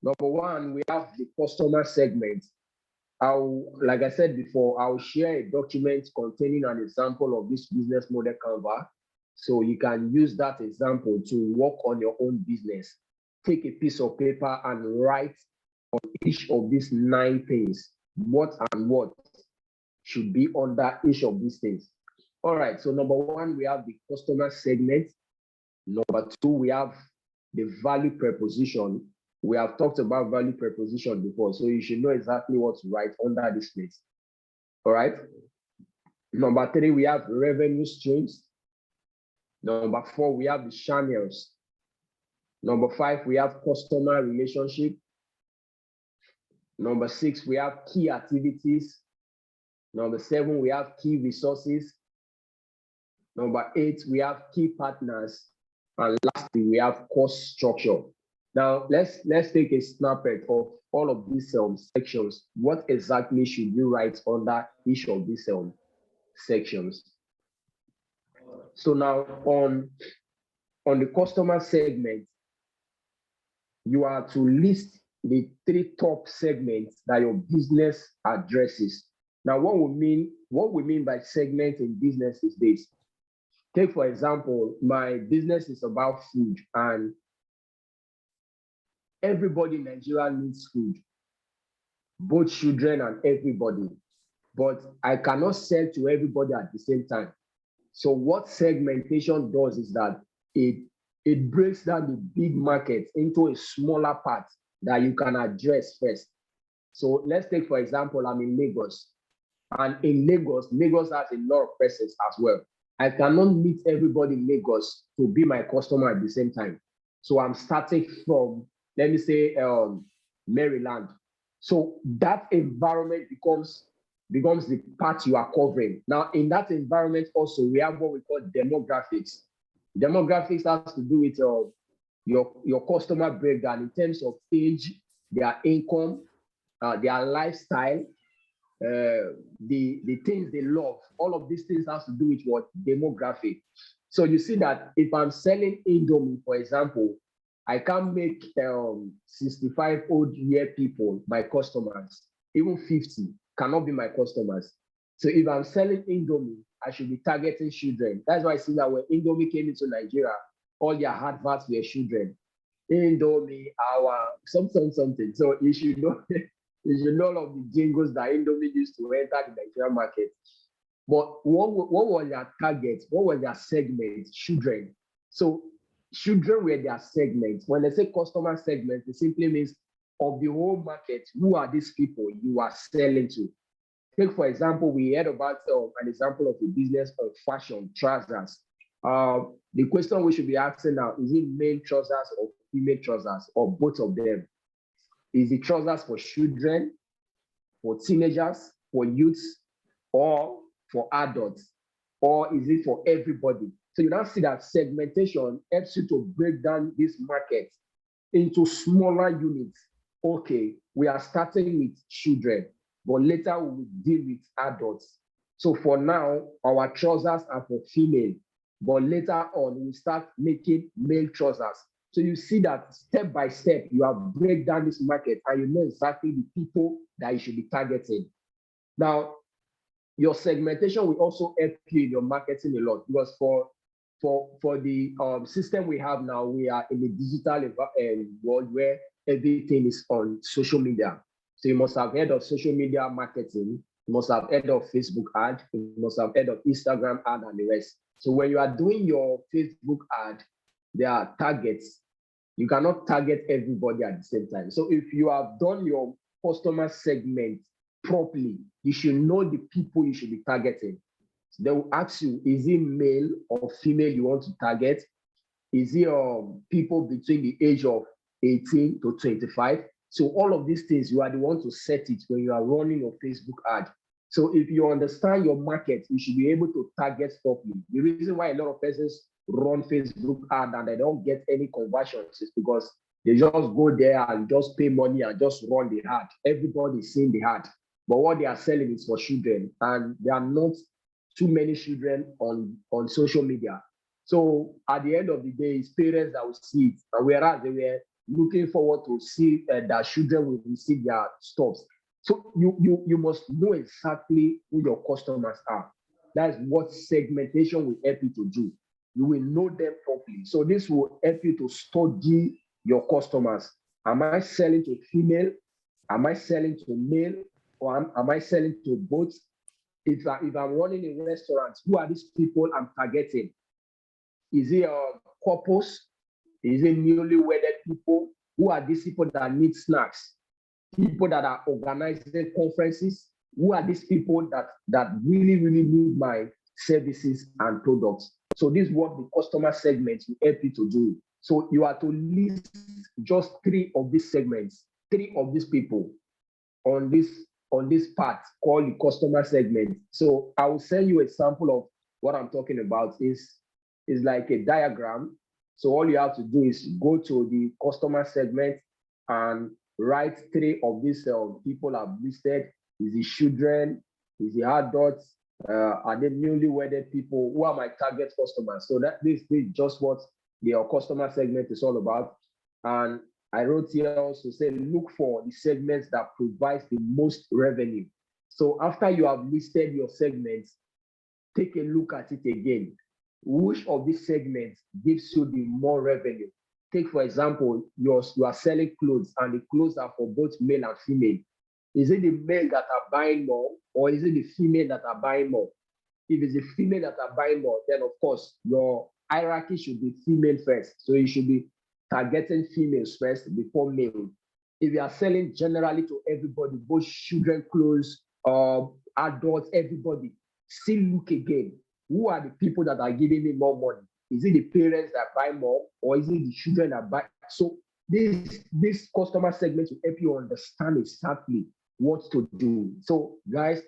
Number 1, we have the customer segment. like I said before, I'll share a document containing an example of this business model Canva. So you can use that example to work on your own business. Take a piece of paper and write on each of these 9 things, what and what should be under each of these things. All right, so number 1, we have the customer segment. Number 2, we have the value proposition. We have talked about value proposition before, so you should know exactly what to write under this place. All right. Number 3, we have revenue streams. Number 4, we have the channels. Number 5, we have customer relationship. Number 6, we have key activities. Number 7, we have key resources. Number 8, we have key partners. And lastly, we have cost structure. Now, let's take a snippet of all of these sections. What exactly should you write under each of these sections? So now on the customer segment, you are to list the 3 top segments that your business addresses. Now, what we mean by segment in business is this. Take, for example, my business is about food, and everybody in Nigeria needs food, both children and everybody. But I cannot sell to everybody at the same time. So what segmentation does is that it breaks down the big market into a smaller part that you can address first. So let's take, for example, I'm in Lagos. And in Lagos has a lot of persons as well. I cannot meet everybody in Lagos to be my customer at the same time. So I'm starting from, let me say, Maryland. So that environment becomes the part you are covering. Now, in that environment also, we have what we call demographics. Demographics has to do with your customer breakdown in terms of age, their income, their lifestyle, the things they love. All of these things has to do with what? Demographic. So you see that if I'm selling Indomie, for example, I can make 65-old-year people my customers. Even 50 cannot be my customers. So if I'm selling Indomie, I should be targeting children. That's why I see that when Indomie came into Nigeria, all their adverts were children. Indomie, our something. So you should know, you should know all of the jingles that Indomie used to enter the Nigerian market. But what were their targets? What were their segments? Children. So children were their segments. When they say customer segment, it simply means of the whole market, who are these people you are selling to? Take, for example, we heard about an example of a business of fashion, trousers. The question we should be asking now, is it male trousers or female trousers, or both of them? Is it trousers for children, for teenagers, for youths, or for adults? Or is it for everybody? So you now see that segmentation helps you to break down this market into smaller units. Okay, we are starting with children, but later we will deal with adults. So for now, our trousers are for female, but later on, we start making male trousers. So you see that step by step, you have break down this market and you know exactly the people that you should be targeting. Now, your segmentation will also help you in your marketing a lot, because for the system we have now, we are in a digital world where everything is on social media. So you must have heard of social media marketing. You must have heard of Facebook ad. You must have heard of Instagram ad and the rest. So when you are doing your Facebook ad, there are targets. You cannot target everybody at the same time. So if you have done your customer segment properly, you should know the people you should be targeting. So they will ask you, is it male or female you want to target? Is it people between the age of 18 to 25? So all of these things, you are the one to set it when you are running your Facebook ad. So if you understand your market, you should be able to target properly. The reason why a lot of persons run Facebook ad and they don't get any conversions is because they just go there and just pay money and just run the ad. Everybody's seeing the ad. But what they are selling is for children, and there are not too many children on social media. So at the end of the day, it's parents that will see it. And whereas they were looking forward to see that children will receive their stuff. So you must know exactly who your customers are. That's what segmentation will help you to do. You will know them properly. So this will help you to study your customers. Am I selling to female? Am I selling to male? Or am I selling to both? If I'm running a restaurant, who are these people I'm targeting? Is it couples? Is it newly wedded people? Who are these people that need snacks? People that are organizing conferences? Who are these people that really need my services and products? So this is what the customer segment will help you to do. So you are to list just 3 of these segments, 3 of these people on this part called the customer segment. So I will send you a sample of what I'm talking about. Is like a diagram. So all you have to do is go to the customer segment and write 3 of these people I've listed. Is it children? Is it adults? Are they newly wedded people? Who are my target customers? So that this is just what your customer segment is all about. And I wrote here also say look for the segments that provides the most revenue. So after you have listed your segments, take a look at it again. Which of these segments gives you the more revenue? Take, for example, you are selling clothes and the clothes are for both male and female. Is it the male that are buying more or is it the female that are buying more? If it's the female that are buying more, then of course your hierarchy should be female first. So you should be targeting females first before male. If you are selling generally to everybody, both children clothes, adults, everybody, still look again. Who are the people that are giving me more money? Is it the parents that buy more or is it the children that buy? So this customer segment will help you understand exactly what to do. So guys,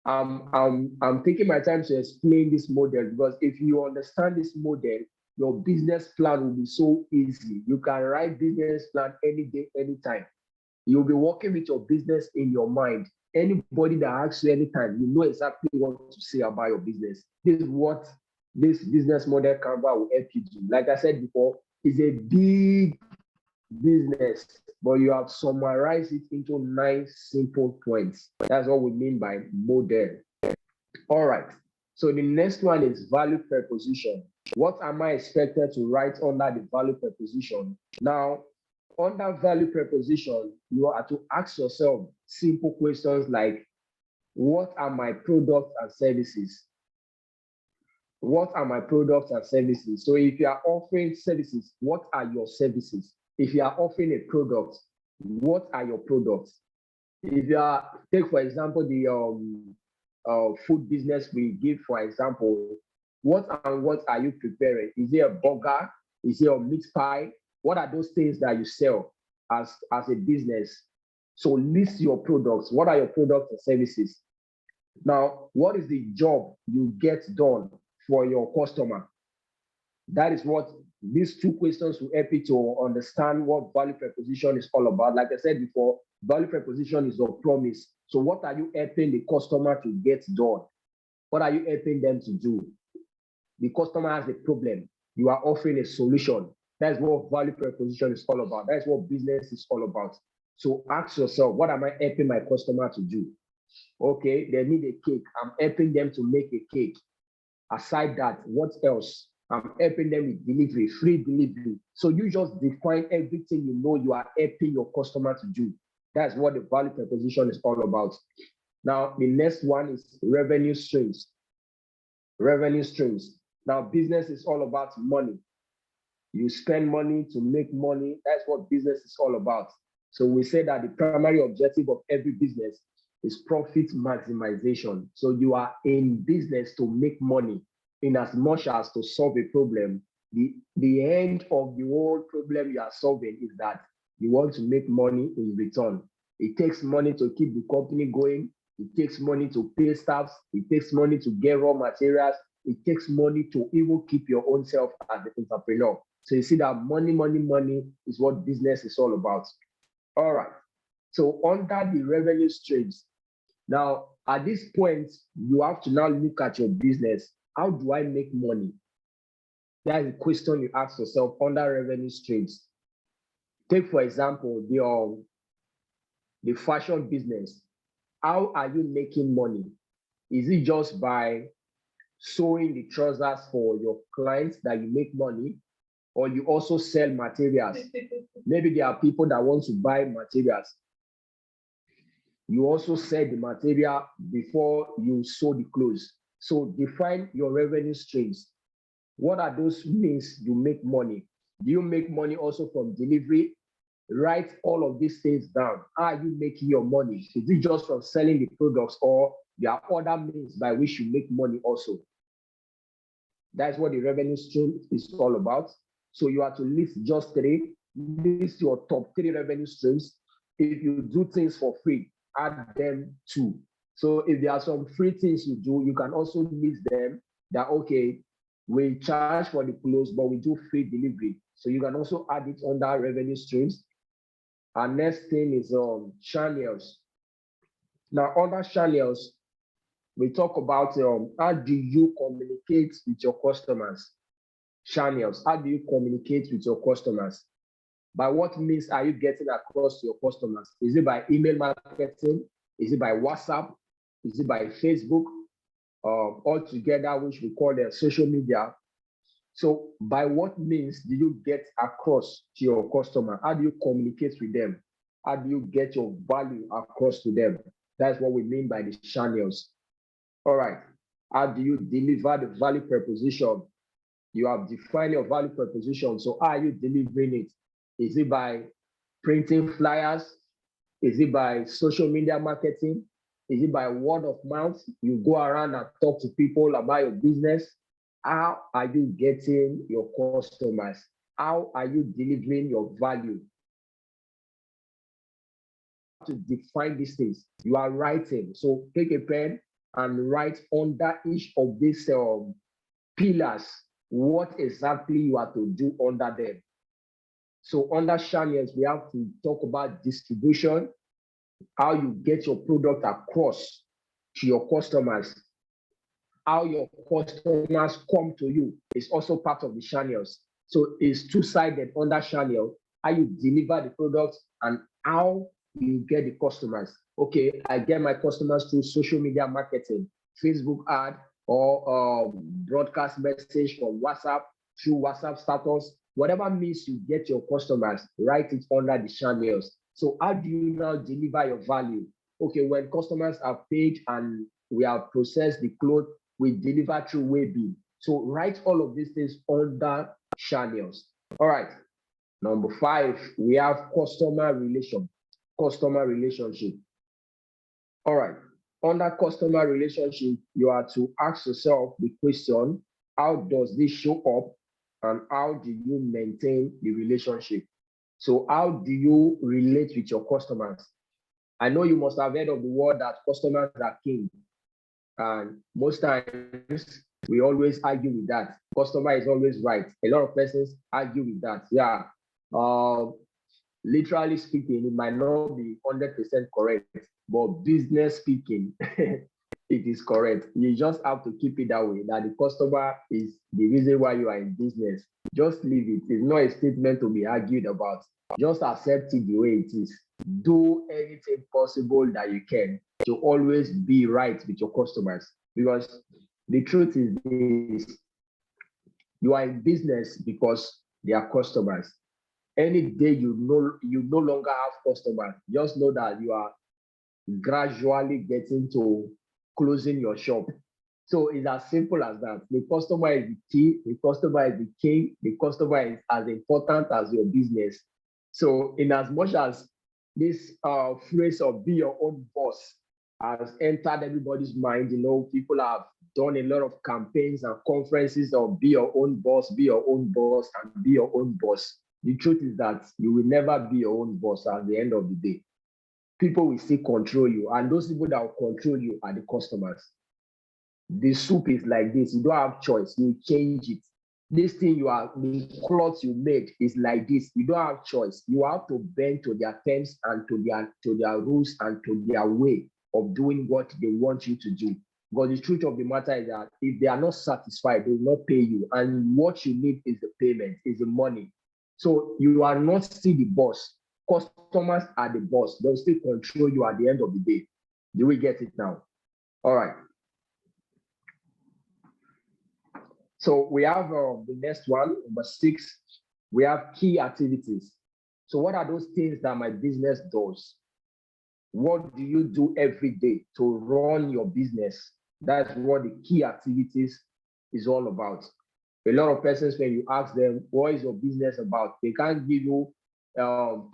I'm taking my time to explain this model because if you understand this model, your business plan will be so easy. You can write business plan any day, anytime. You'll be working with your business in your mind. Anybody that asks you anytime, you know exactly what to say about your business. This is what this business model Canva will help you do. Like I said before, it's a big business, but you have summarized it into 9 simple points. That's what we mean by model. All right. So the next one is value proposition. What am I expected to write under the value proposition? Now, under value proposition, you are to ask yourself simple questions like, what are my products and services? What are my products and services? So if you are offering services, what are your services? If you are offering a product, what are your products? If you are, take for example, the food business we give, for example, what are you preparing? Is it a burger? Is it a meat pie? What are those things that you sell as a business? So list your products. What are your products and services? Now, what is the job you get done for your customer? That is what these 2 questions will help you to understand what value proposition is all about. Like I said before, value proposition is your promise. So what are you helping the customer to get done? What are you helping them to do? The customer has a problem. You are offering a solution. That's what value proposition is all about. That's what business is all about. So ask yourself, what am I helping my customer to do? Okay, they need a cake. I'm helping them to make a cake. Aside that, what else? I'm helping them with delivery, free delivery. So you just define everything you know you are helping your customer to do. That's what the value proposition is all about. Now, the next one is revenue streams. Revenue streams. Now, business is all about money. You spend money to make money. That's what business is all about. So we say that the primary objective of every business is profit maximization. So you are in business to make money in as much as to solve a problem. The end of the whole problem you are solving is that you want to make money in return. It takes money to keep the company going. It takes money to pay staffs. It takes money to get raw materials. It takes money to even keep your own self as an entrepreneur. So you see that money is what business is all about. All right. So under the revenue streams, now at this point, you have to now look at your business. How do I make money? That is a question you ask yourself under revenue streams. Take, for example, the fashion business, how are you making money? Is it just by sewing the trousers for your clients that you make money, or you also sell materials? Maybe there are people that want to buy materials. You also sell the material before you sew the clothes. So define your revenue streams. What are those means you make money? Do you make money also from delivery? Write all of these things down. How are you making your money? Is it just from selling the products, or there are other means by which you make money also? That's what the revenue stream is all about. So you have to list just three, list your top three revenue streams. If you do things for free, add them too. So if there are some free things you do, you can also list them that, okay, we charge for the clothes, but we do free delivery. So you can also add it under revenue streams. Our next thing is channels. Now, under channels, we talk about how do you communicate with your customers? Channels. How do you communicate with your customers? By what means are you getting across to your customers? Is it by email marketing? Is it by WhatsApp? Is it by Facebook? All together, which we call the social media. So by what means do you get across to your customer? How do you communicate with them? How do you get your value across to them? That's what we mean by the channels. All right. How do you deliver the value proposition? You have defined your value proposition. So how are you delivering it? Is it by printing flyers? Is it by social media marketing? Is it by word of mouth? You go around and talk to people about your business. How are you getting your customers? How are you delivering your value? To define these things, you are writing. So take a pen and write under each of these pillars what exactly you are to do under them. So under channels, we have to talk about distribution, how you get your product across to your customers. How your customers come to you is also part of the channels. So it's two-sided under channel, how you deliver the product and how you get the customers. Okay, I get my customers through social media marketing, Facebook ad, or broadcast message from WhatsApp, through WhatsApp status, whatever means you get your customers, write it under the channels. So how do you now deliver your value? Okay, when customers are paid and we have processed the clothes, we deliver through Webby. So write all of these things under channels. All right. Number 5, we have customer relationship. All right. Under customer relationship, you are to ask yourself the question, how does this show up and how do you maintain the relationship? So how do you relate with your customers? I know you must have heard of the word that customers are king. And most times we always argue with that. Customer is always right. A lot of persons argue with that. Yeah. Literally speaking, it might not be 100% correct, but business speaking, it is correct. You just have to keep it that way, that the customer is the reason why you are in business. Just leave it. It's not a statement to be argued about. Just accept it the way it is. Do anything possible that you can to always be right with your customers. Because the truth is this, you are in business because they are customers. Any day you no longer have customers, just know that you are gradually getting to closing your shop. So it's as simple as that. The customer is the key, the customer is the king, the customer is as important as your business. So in as much as this phrase of be your own boss has entered everybody's mind, people have done a lot of campaigns and conferences of be your own boss, be your own boss, and be your own boss. The truth is that you will never be your own boss at the end of the day. People will still control you, and those people that will control you are the customers. The soup is like this. You don't have choice. You change it. This thing the clothes you made is like this. You don't have choice. You have to bend to their terms and to their rules and to their way of doing what they want you to do. But the truth of the matter is that if they are not satisfied, they will not pay you. And what you need is the payment, is the money. So you are not still the boss Customers are the boss. They'll still control you at the end of the day. Do we get it now? All right. So we have the next one, number 6. We have key activities. So what are those things that my business does? What do you do every day to run your business? That's what the key activities is all about. A lot of persons, when you ask them, what is your business about? They can't give you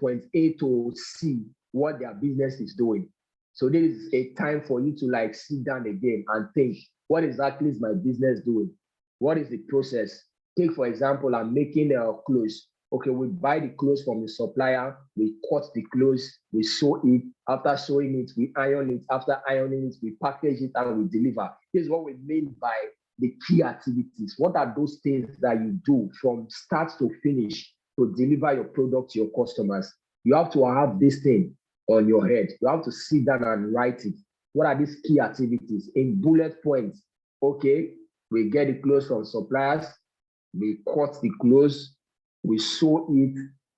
point A to C, what their business is doing. So this is a time for you to like sit down again and think, what exactly is my business doing? What is the process? Take, for example, I'm making clothes. Okay, we buy the clothes from the supplier, we cut the clothes, we sew it. After sewing it, we iron it. After ironing it, we package it and we deliver. This is what we mean by the key activities. What are those things that you do from start to finish to deliver your product to your customers? You have to have this thing on your head. You have to sit down and write it. What are these key activities in bullet points? Okay, we get the clothes from suppliers, we cut the clothes, we sew it,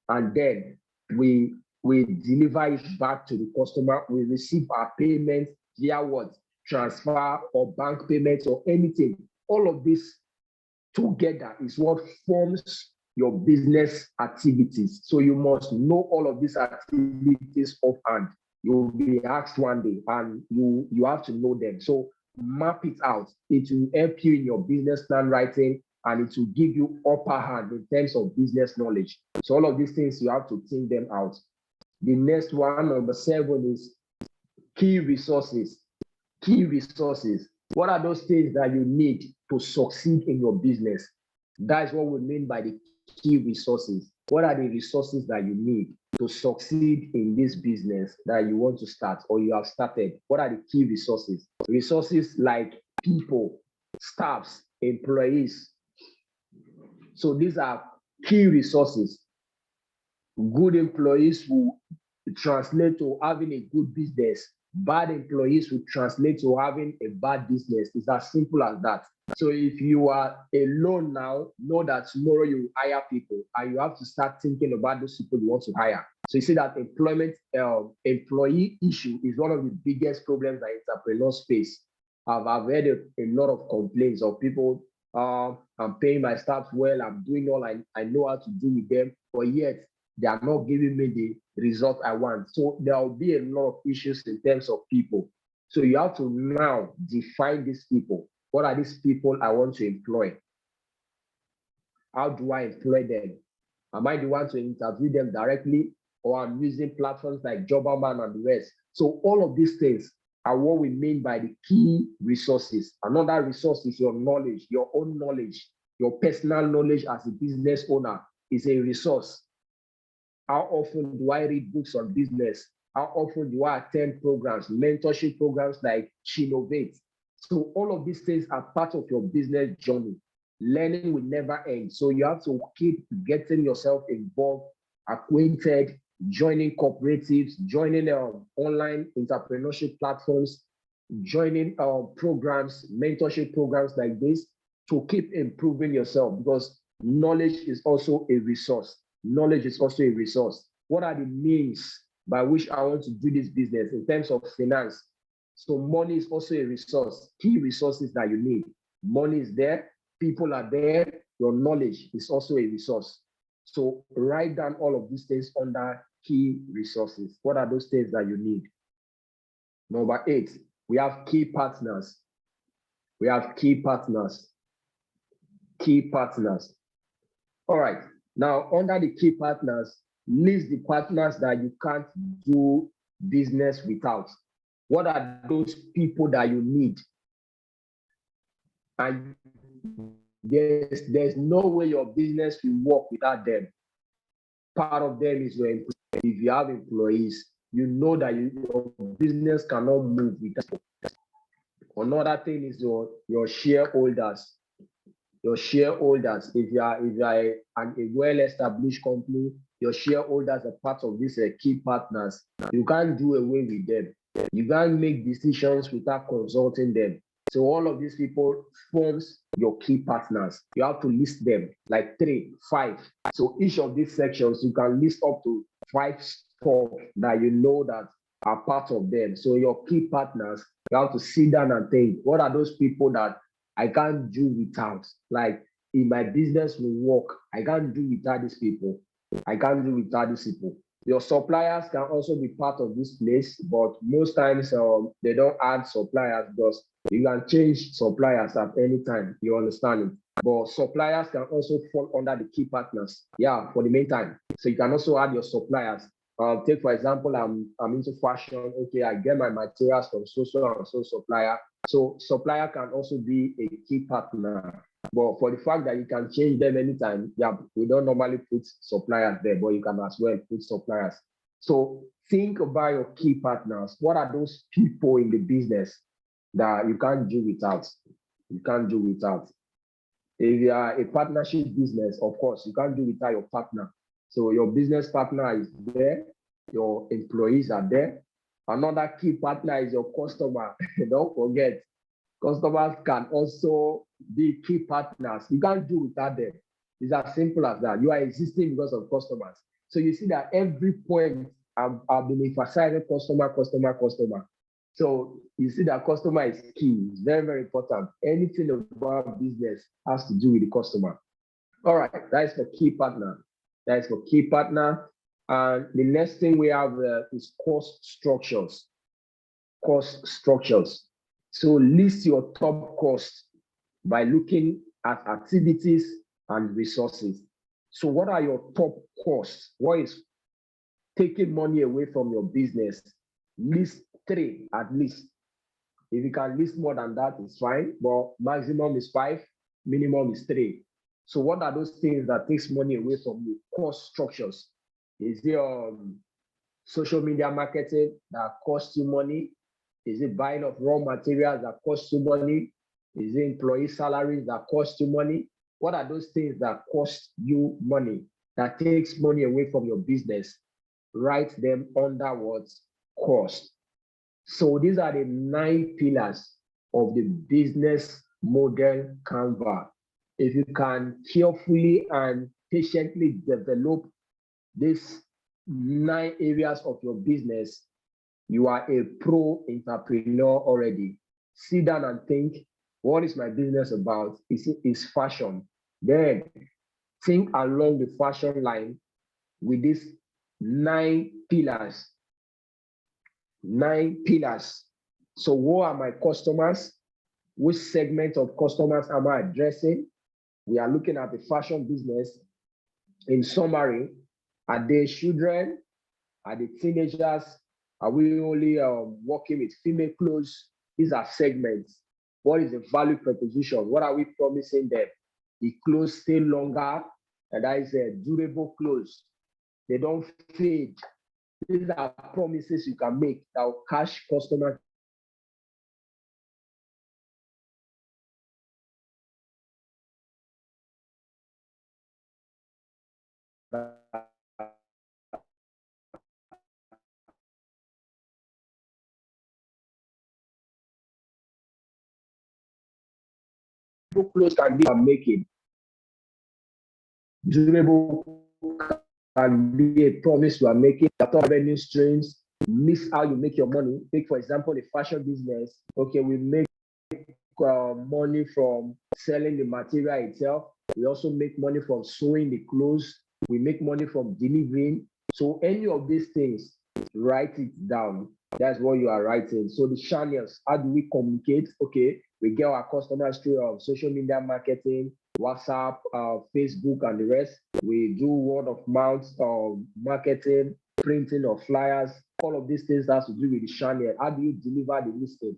and then we deliver it back to the customer. We receive our payment via what? Transfer or bank payments or anything. All of this together is what forms your business activities. So you must know all of these activities offhand. You will be asked one day and you have to know them. So map it out. It will help you in your business plan writing, and it will give you upper hand in terms of business knowledge. So all of these things, you have to think them out. The next one, number 7, is key resources. Key resources. What are those things that you need to succeed in your business? That is what we mean by the key resources. What are the resources that you need to succeed in this business that you want to start or you have started? What are the key resources? Resources like people, staffs, employees. So these are key resources. Good employees will translate to having a good business. Bad employees will translate to having a bad business. It's as simple as that. So if you are alone now, know that tomorrow you hire people and you have to start thinking about those people you want to hire. So you see that employee issue is one of the biggest problems that entrepreneurs face. I've heard a lot of complaints of people, I'm paying my staff well, I'm doing all I know how to do with them, but yet they are not giving me the result I want. So there will be a lot of issues in terms of people. So you have to now define these people. What are these people I want to employ? How do I employ them? Am I the one to interview them directly, or I'm using platforms like Jobberman and the rest? So all of these things are what we mean by the key resources. Another resource is your knowledge, your own knowledge, your personal knowledge as a business owner is a resource. How often do I read books on business? How often do I attend programs, mentorship programs like Chinovate? So all of these things are part of your business journey. Learning will never end. So you have to keep getting yourself involved, acquainted, joining cooperatives, joining online entrepreneurship platforms, joining programs, mentorship programs like this to keep improving yourself, because knowledge is also a resource. Knowledge is also a resource. What are the means by which I want to do this business in terms of finance? So money is also a resource. Key resources that you need. Money is there, people are there, your knowledge is also a resource. So write down all of these things under key resources. What are those things that you need? Number 8, we have key partners. We have key partners. Key partners. All right. Now, under the key partners, list the partners that you can't do business without. What are those people that you need? And there's no way your business will work without them. Part of them is your employees. If you have employees, you know that your business cannot move without them. Another thing is your shareholders. Your shareholders, if you are a well-established company, your shareholders are part of these key partners. You can't do away with them. You can't make decisions without consulting them. So all of these people forms your key partners. You have to list them like 3, 5. So each of these sections, you can list up to 5 top that you know that are part of them. So your key partners, you have to sit down and think, what are those people that I can't do without? Like in my business will work, I can't do without these people. I can't do without these people. Your suppliers can also be part of this place, but most times they don't add suppliers because you can change suppliers at any time. You understand it? But suppliers can also fall under the key partners. Yeah, for the meantime. So you can also add your suppliers. Take for example, I'm into fashion. Okay, I get my materials from so and so supplier. So supplier can also be a key partner. But for the fact that you can change them anytime, yeah, we don't normally put suppliers there, but you can as well put suppliers. So think about your key partners. What are those people in the business that you can't do without? You can't do without. If you are a partnership business, of course, you can't do without your partner. So your business partner is there, your employees are there. Another key partner is your customer. Don't forget, customers can also be key partners. You can't do without them. It's as simple as that. You are existing because of customers. So you see that every point I've been emphasizing customer, customer, customer. So you see that customer is key. It's very, very important. Anything about business has to do with the customer. All right, that is for key partner. That is for key partner. And the next thing we have is cost structures. Cost structures. So list your top costs by looking at activities and resources. So what are your top costs? What is taking money away from your business? List 3 at least. If you can list more than that, it's fine, but maximum is 5, minimum is 3. So what are those things that takes money away from you? Cost structures. Is it social media marketing that costs you money? Is it buying of raw materials that cost you money? Is it employee salaries that cost you money? What are those things that cost you money, that takes money away from your business? Write them under what? Cost. So these are the 9 pillars of the business model canvas. If you can carefully and patiently develop these 9 areas of your business, you are a pro entrepreneur already. Sit down and think, what is my business about? Is fashion. Then think along the fashion line with these 9 pillars. 9 pillars. So who are my customers? Which segment of customers am I addressing? We are looking at the fashion business. In summary, are they children? Are they teenagers? Are we only working with female clothes? These are segments. What is the value proposition? What are we promising them? The clothes stay longer, and that is durable clothes. They don't fade. These are promises you can make that will catch customers. Clothes can be making. Durable can be a promise you are making. Revenue streams, miss how you make your money. Take for example the fashion business. Okay, we make money from selling the material itself. We also make money from sewing the clothes. We make money from delivering. So any of these things, write it down. That's what you are writing. So the channels, how do we communicate? Okay, we get our customers through social media marketing, WhatsApp, Facebook, and the rest. We do word of mouth marketing, printing of flyers. All of these things has to do with the channel. How do you deliver the listing?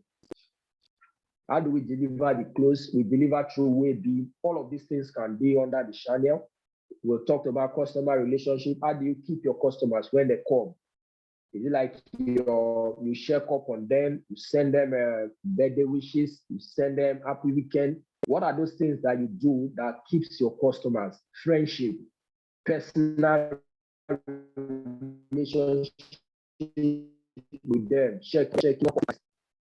How do we deliver the clothes? We deliver through Webby. All of these things can be under the channel. We'll talk about customer relationship. How do you keep your customers when they come? Is it like you check up on them, you send them birthday wishes, you send them happy weekend? What are those things that you do that keeps your customers? Friendship, personal relationship with them, check.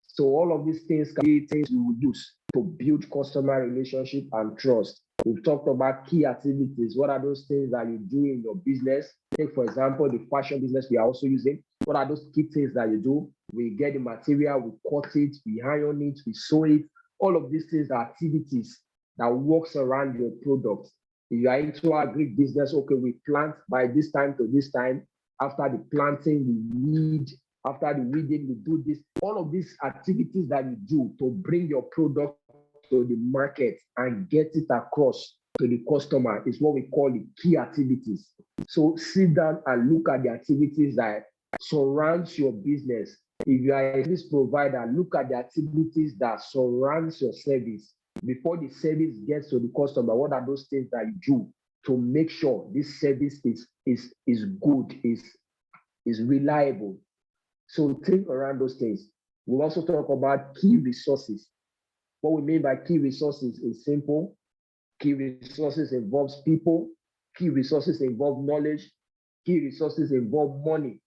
So all of these things can be things we will use to build customer relationship and trust. We've talked about key activities. What are those things that you do in your business? Take, for example, the fashion business we are also using. What are those key things that you do? We get the material, we cut it, we iron it, we sew it. All of these things are activities that works around your product. If you are into agri business, okay, we plant by this time to this time. After the planting, we weed. After the weeding, we do this. All of these activities that you do to bring your product to the market and get it across to the customer is what we call the key activities. So sit down and look at the activities that surrounds your business. If you are a service provider, look at the activities that surrounds your service. Before the service gets to the customer, what are those things that you do to make sure this service is good, is reliable? So think around those things. We'll also talk about key resources. What we mean by key resources is simple. Key resources involves people. Key resources involve knowledge. Key resources involve money.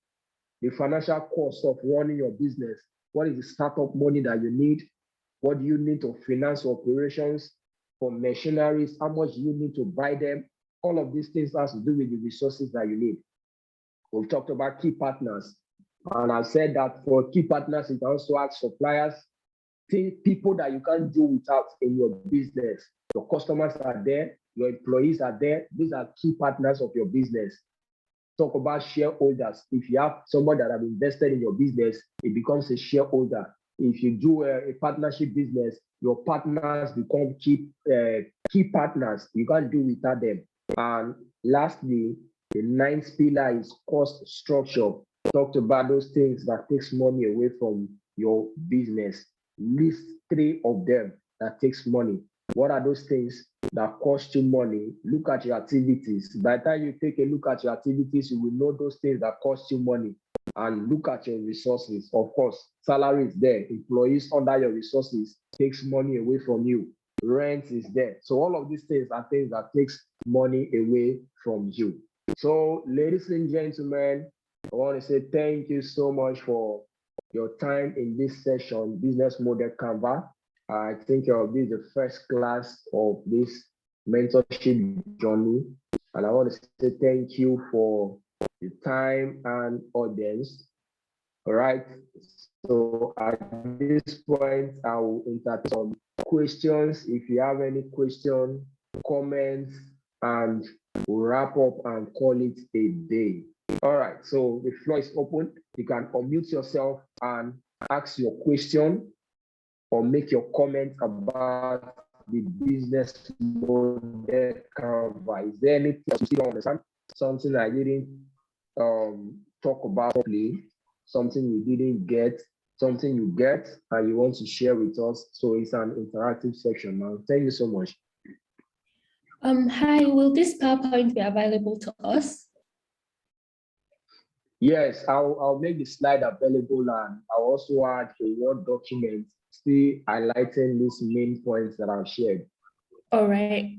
The financial cost of running your business. What is the startup money that you need? What do you need to finance operations? For machineries, how much do you need to buy them? All of these things has to do with the resources that you need. We've talked about key partners. And I've said that for key partners, you can also add suppliers, people that you can't do without in your business. Your customers are there, your employees are there. These are key partners of your business. Talk about shareholders. If you have somebody that have invested in your business, it becomes a shareholder. If you do a partnership business, your partners become key partners. You can't do without them. And lastly, the ninth pillar is cost structure. Talked about those things that takes money away from your business. List 3 of them that takes money. What are those things that cost you money? Look at your activities. By the time you take a look at your activities, you will know those things that cost you money. And look at your resources. Of course, salary is there. Employees under your resources takes money away from you. Rent is there. So all of these things are things that takes money away from you. So ladies and gentlemen, I want to say thank you so much for your time in this session, Business Model Canva. I think I'll be the first class of this mentorship journey. And I want to say thank you for the time and audience. All right. So at this point, I will entertain some questions. If you have any question, comments, and we'll wrap up and call it a day. All right. So the floor is open. You can unmute yourself and ask your question or make your comment about the business model Canva. Is there anything you still don't understand? Something I didn't talk about properly, something you didn't get, something you get and you want to share with us? So it's an interactive section now. Thank you so much. Hi, will this PowerPoint be available to us? Yes, I'll make the slide available and I'll also add a Word document still highlighting these main points that I've shared. All right.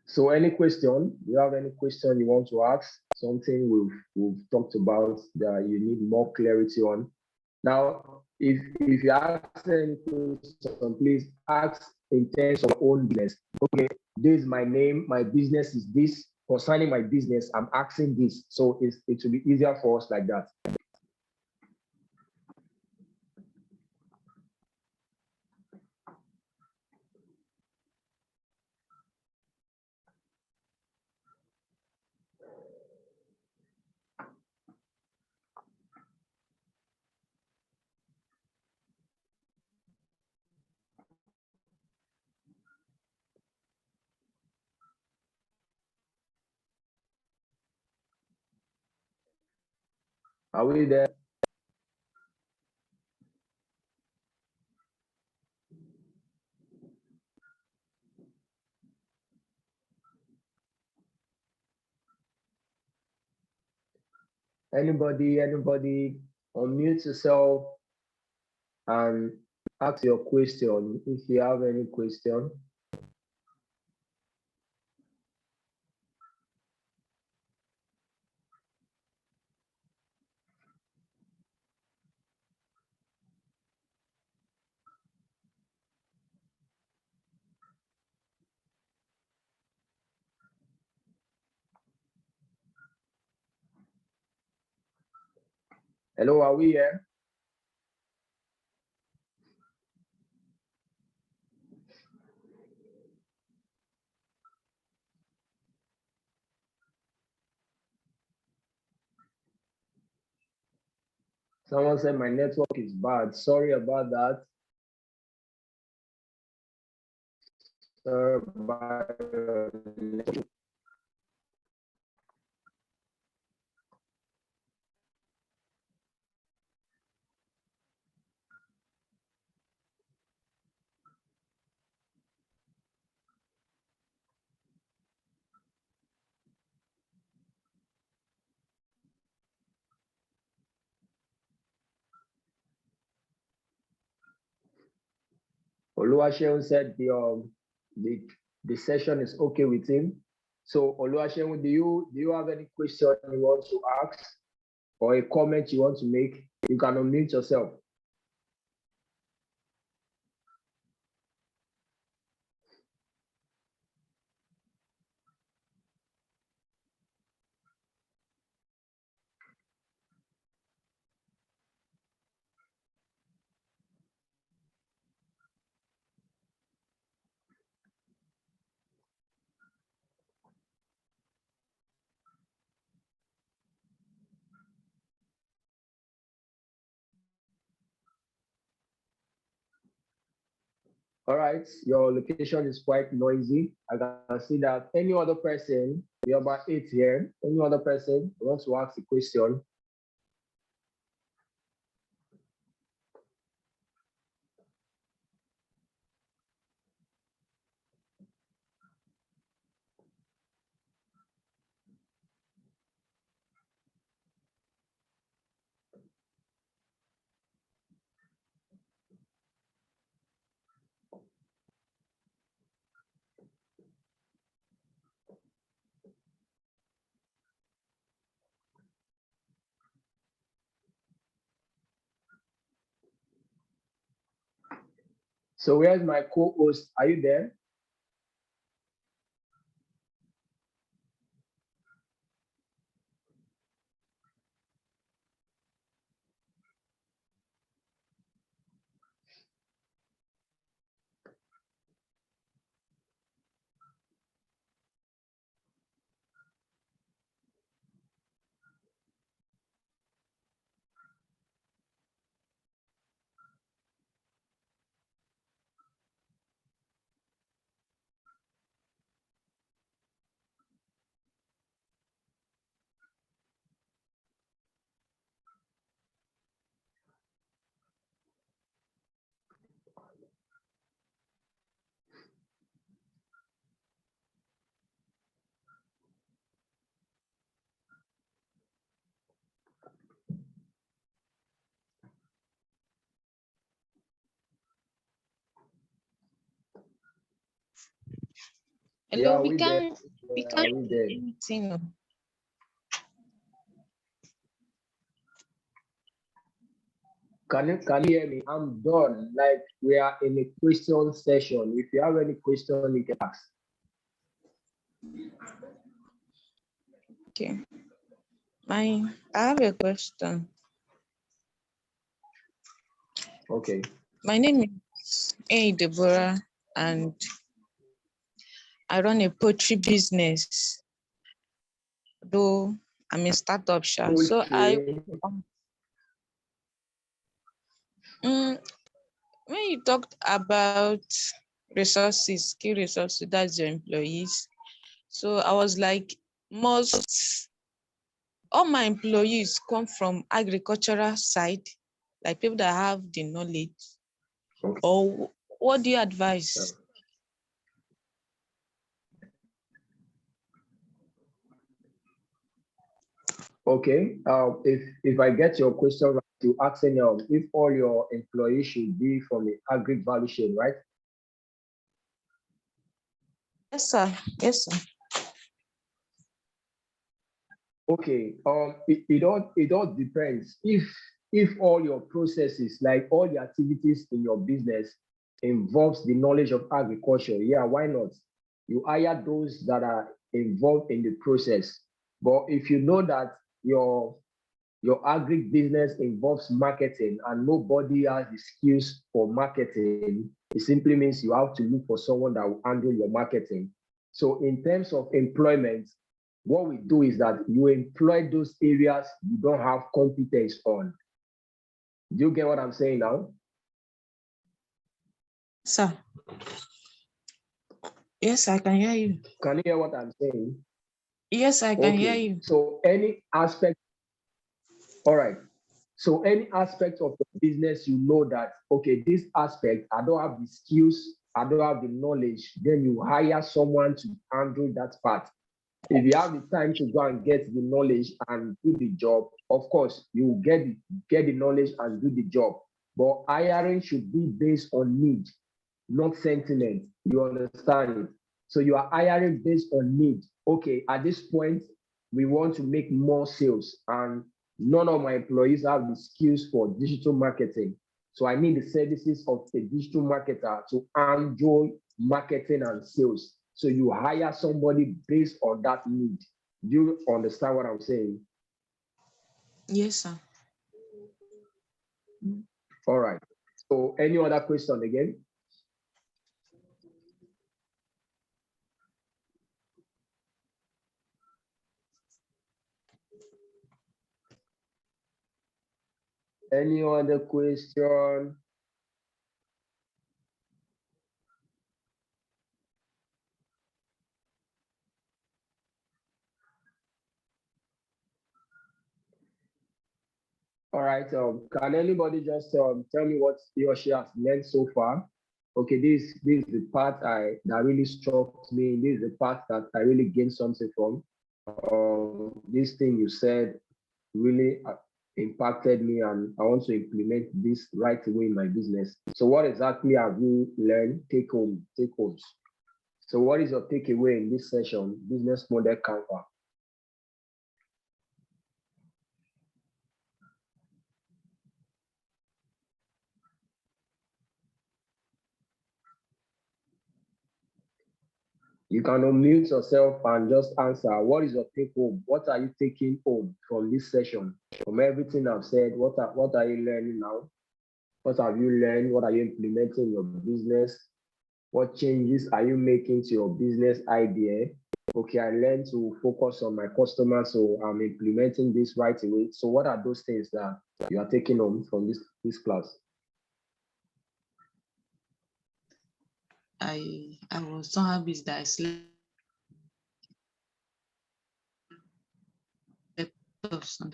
So any question, you have any question you want to ask, something we've talked about that you need more clarity on. Now, if you ask any question, please ask in terms of your own business. Okay, this is my name, my business is this. Concerning my business, I'm asking this. So it will be easier for us like that. Are we there? Anybody, unmute yourself and ask your question if you have any question. Hello, are we here? Someone said my network is bad. Sorry about that. Sorry about that. Oluwaseun said the session is okay with him. So Oluwaseun, do you have any question you want to ask or a comment you want to make? You can unmute yourself. All right, your location is quite noisy. I can see that. Any other person, we have about 8 here. Any other person wants to ask a question? So where's my co-host? Are you there? Hello, Yeah, we we there? can't Are we do there? anything. Can you hear me? I'm done. Like we are in a question session. If you have any question, you can ask. Okay. I have a question. Okay. My name is Deborah, and I run a poultry business. Though I'm a startup shop. So Okay. When you talked about resources, key resources, that's your employees. So I was like, all my employees come from agricultural side, like people that have the knowledge, Okay. or what do you advise? Okay. If I get your question right, you asking if all your employees should be from the agri value chain, right? Yes, sir. Yes, sir. Okay. It all depends. If all your processes, like all the activities in your business, involves the knowledge of agriculture, yeah, why not? You hire those that are involved in the process. But if you know that your Your agri business involves marketing and nobody has the skills for marketing, it simply means you have to look for someone that will handle your marketing. So in terms of employment, what we do is that you employ those areas you don't have competence on. Do you get what I'm saying now? Sir. Yes, I can hear you. Can you hear what I'm saying? Yes, I can hear you. So any aspect, all right. So any aspect of the business, you know that, okay, this aspect, I don't have the skills, I don't have the knowledge, then you hire someone to handle that part. If you have the time to go and get the knowledge and do the job, of course, you will get the knowledge and do the job. But hiring should be based on need, not sentiment. You understand it? So you are hiring based on need. Okay, at this point, we want to make more sales, and none of my employees have the skills for digital marketing. So I need the services of a digital marketer to handle marketing and sales. So you hire somebody based on that need. Do you understand what I'm saying? Yes, sir. All right. So any other question again? Any other question? All right. Can anybody just tell me what he or she has learned so far? Okay, this is the part that really struck me. This is the part that I really gained something from. This thing you said really impacted me, and I want to implement this right away in my business. So, what exactly have you learned? Take homes. So, what is your takeaway in this session? Business model canvas. You can unmute yourself and just answer. What is your take home? What are you taking home from this session? From everything I've said, what are you learning now? What have you learned? What are you implementing in your business? What changes are you making to your business idea? Okay, I learned to focus on my customers, so I'm implementing this right away. So what are those things that you are taking home from this class? I was so happy that I slept off some.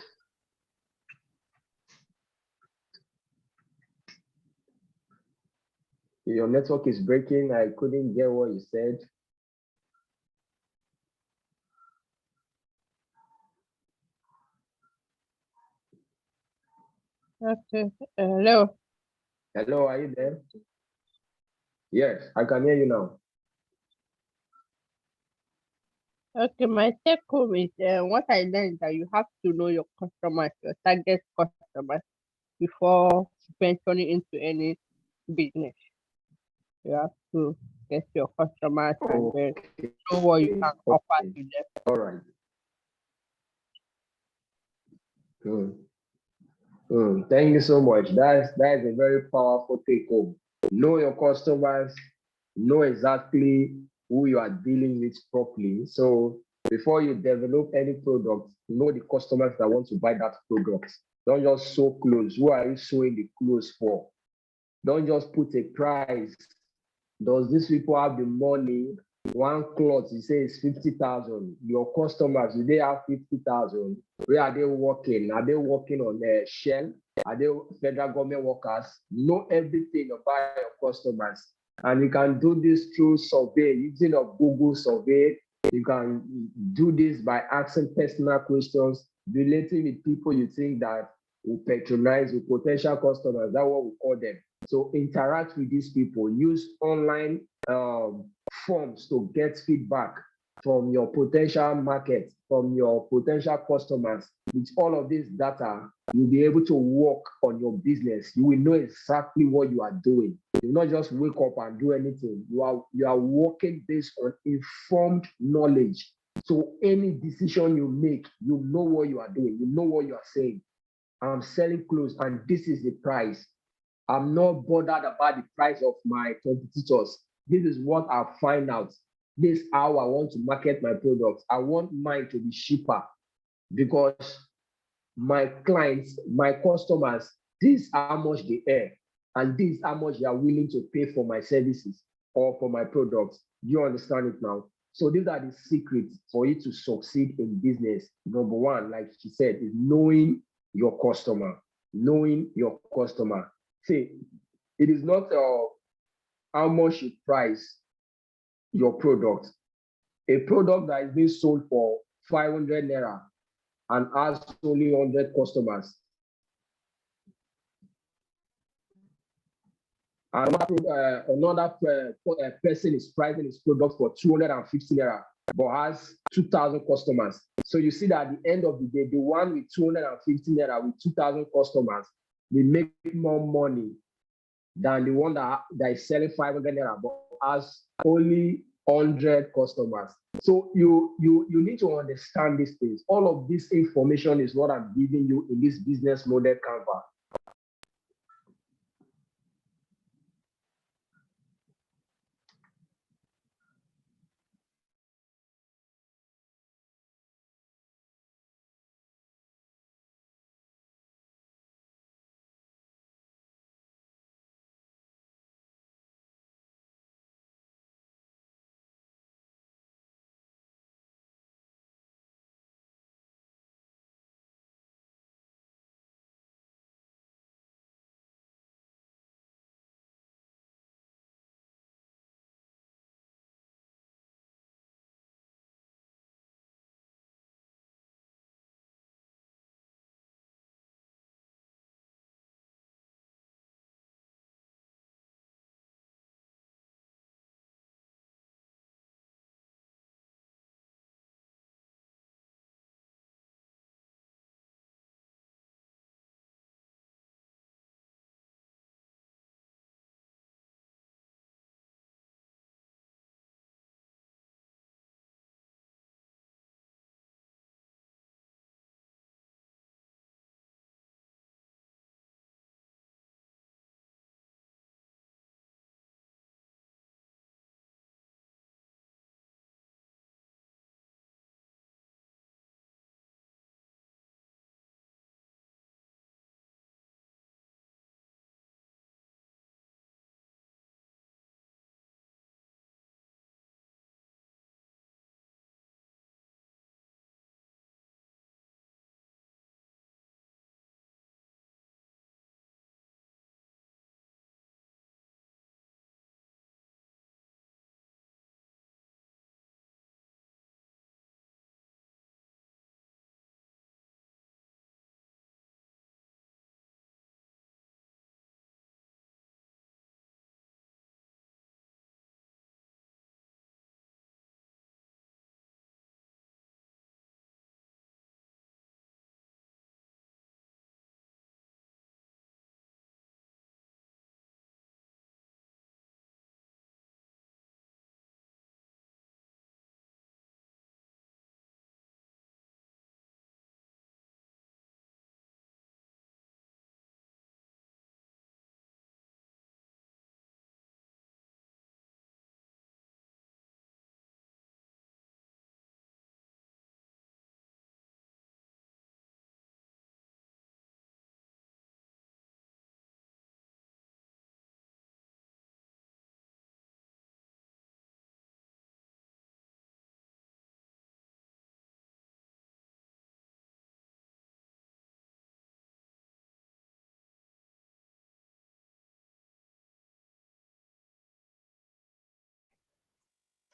Your network is breaking. I couldn't get what you said. Okay. Hello. Hello, are you there? Yes, I can hear you now. Okay, my take home is what I learned that you have to know your customers, your target customers, before venturing into any business. You have to get your customers and then know what you can offer to them. All right. Thank you so much. That is a very powerful take home. Know your customers, know exactly who you are dealing with properly. So before you develop any product, know the customers that want to buy that product. Don't just sew clothes. Who are you sewing the clothes for? Don't just put a price. Does these people have the money? One cloth, you say it's 50,000. Your customers, do they have 50,000? Where are they working? Are they working on a Shell? Are they federal government workers? Know everything about your customers. And you can do this through survey, using a Google survey. You can do this by asking personal questions, relating with people you think that will patronize with potential customers. That's what we call them. So interact with these people. Use online forms to get feedback from your potential market, from your potential customers. With all of this data, you'll be able to work on your business. You will know exactly what you are doing. You will not just wake up and do anything. You are working based on informed knowledge. So any decision you make, you know what you are doing. You know what you are saying. I'm selling clothes and this is the price. I'm not bothered about the price of my competitors. This is what I find out. This is how I want to market my products. I want mine to be cheaper because my clients, my customers, this is how much they earn, and this is how much they are willing to pay for my services or for my products. You understand it now? So these are the secrets for you to succeed in business. Number one, like she said, is knowing your customer. Knowing your customer. See, it is not how much you price your product. A product that is being sold for 500 naira and has only 100 customers. Another person is pricing his product for 250 naira, but has 2,000 customers. So you see that at the end of the day, the one with 250 naira with 2,000 customers will make more money than the one that is selling 500 naira, but has only 100 customers. So you need to understand these things. All of this information is what I'm giving you in this business model canvas.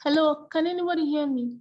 Hello, can anybody hear me?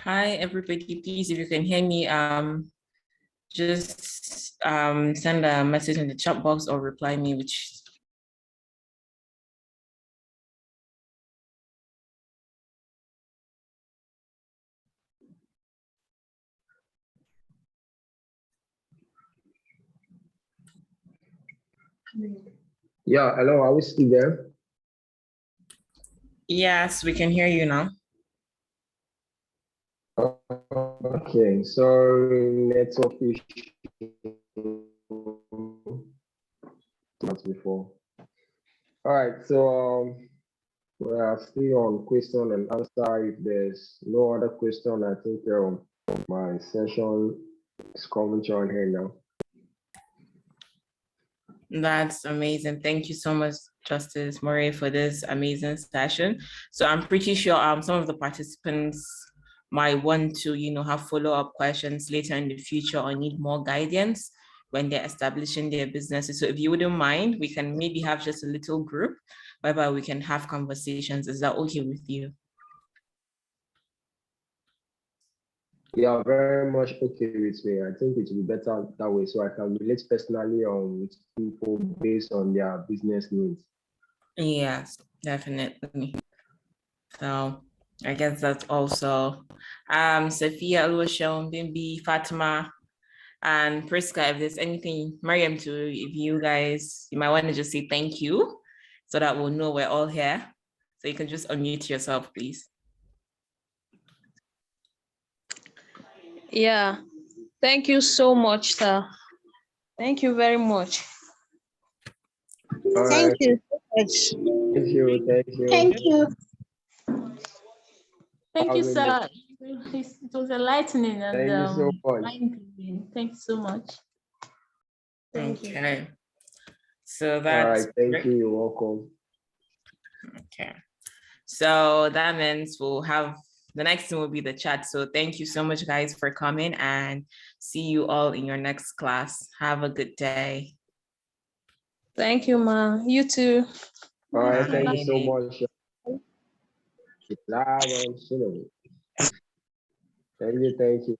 Hi, everybody. Please, if you can hear me, just send a message in the chat box or reply me, which. Yeah, hello, are we still there? Yes, we can hear you now. Okay, so network issue before. All right, so we are still on question and answer. If there's no other question, I think my session is coming to an end now. That's amazing. Thank you so much, Justice Murray, for this amazing session. So I'm pretty sure some of the participants might want to, have follow-up questions later in the future or need more guidance when they're establishing their businesses. So if you wouldn't mind, we can maybe have just a little group whereby we can have conversations. Is that okay with you? Yeah, very much okay with me. I think it will be better that way so I can relate personally with people based on their business needs. Yes, definitely. So I guess that's also Sophia, Oluwaseun, Bimbi, Fatima, and Priska. If there's anything, Mariam too, if you guys, you might want to just say thank you so that we'll know we're all here. So you can just unmute yourself, please. Yeah, thank you so much, sir. Thank you very much. All Thank right. you so much. Thank you. Thank you. Thank you. Thank you, sir. Have It was enlightening and Thank you so much. mind-blowing. Thank you so much. Thank you. Okay. So All that's right. Thank great. you. You're welcome. Okay. So that means we'll have the next thing will be the chat. So thank you so much, guys, for coming, and see you all in your next class. Have a good day. Thank you, ma. You too. All right. Thank Bye. you so much. Thank you. Thank you.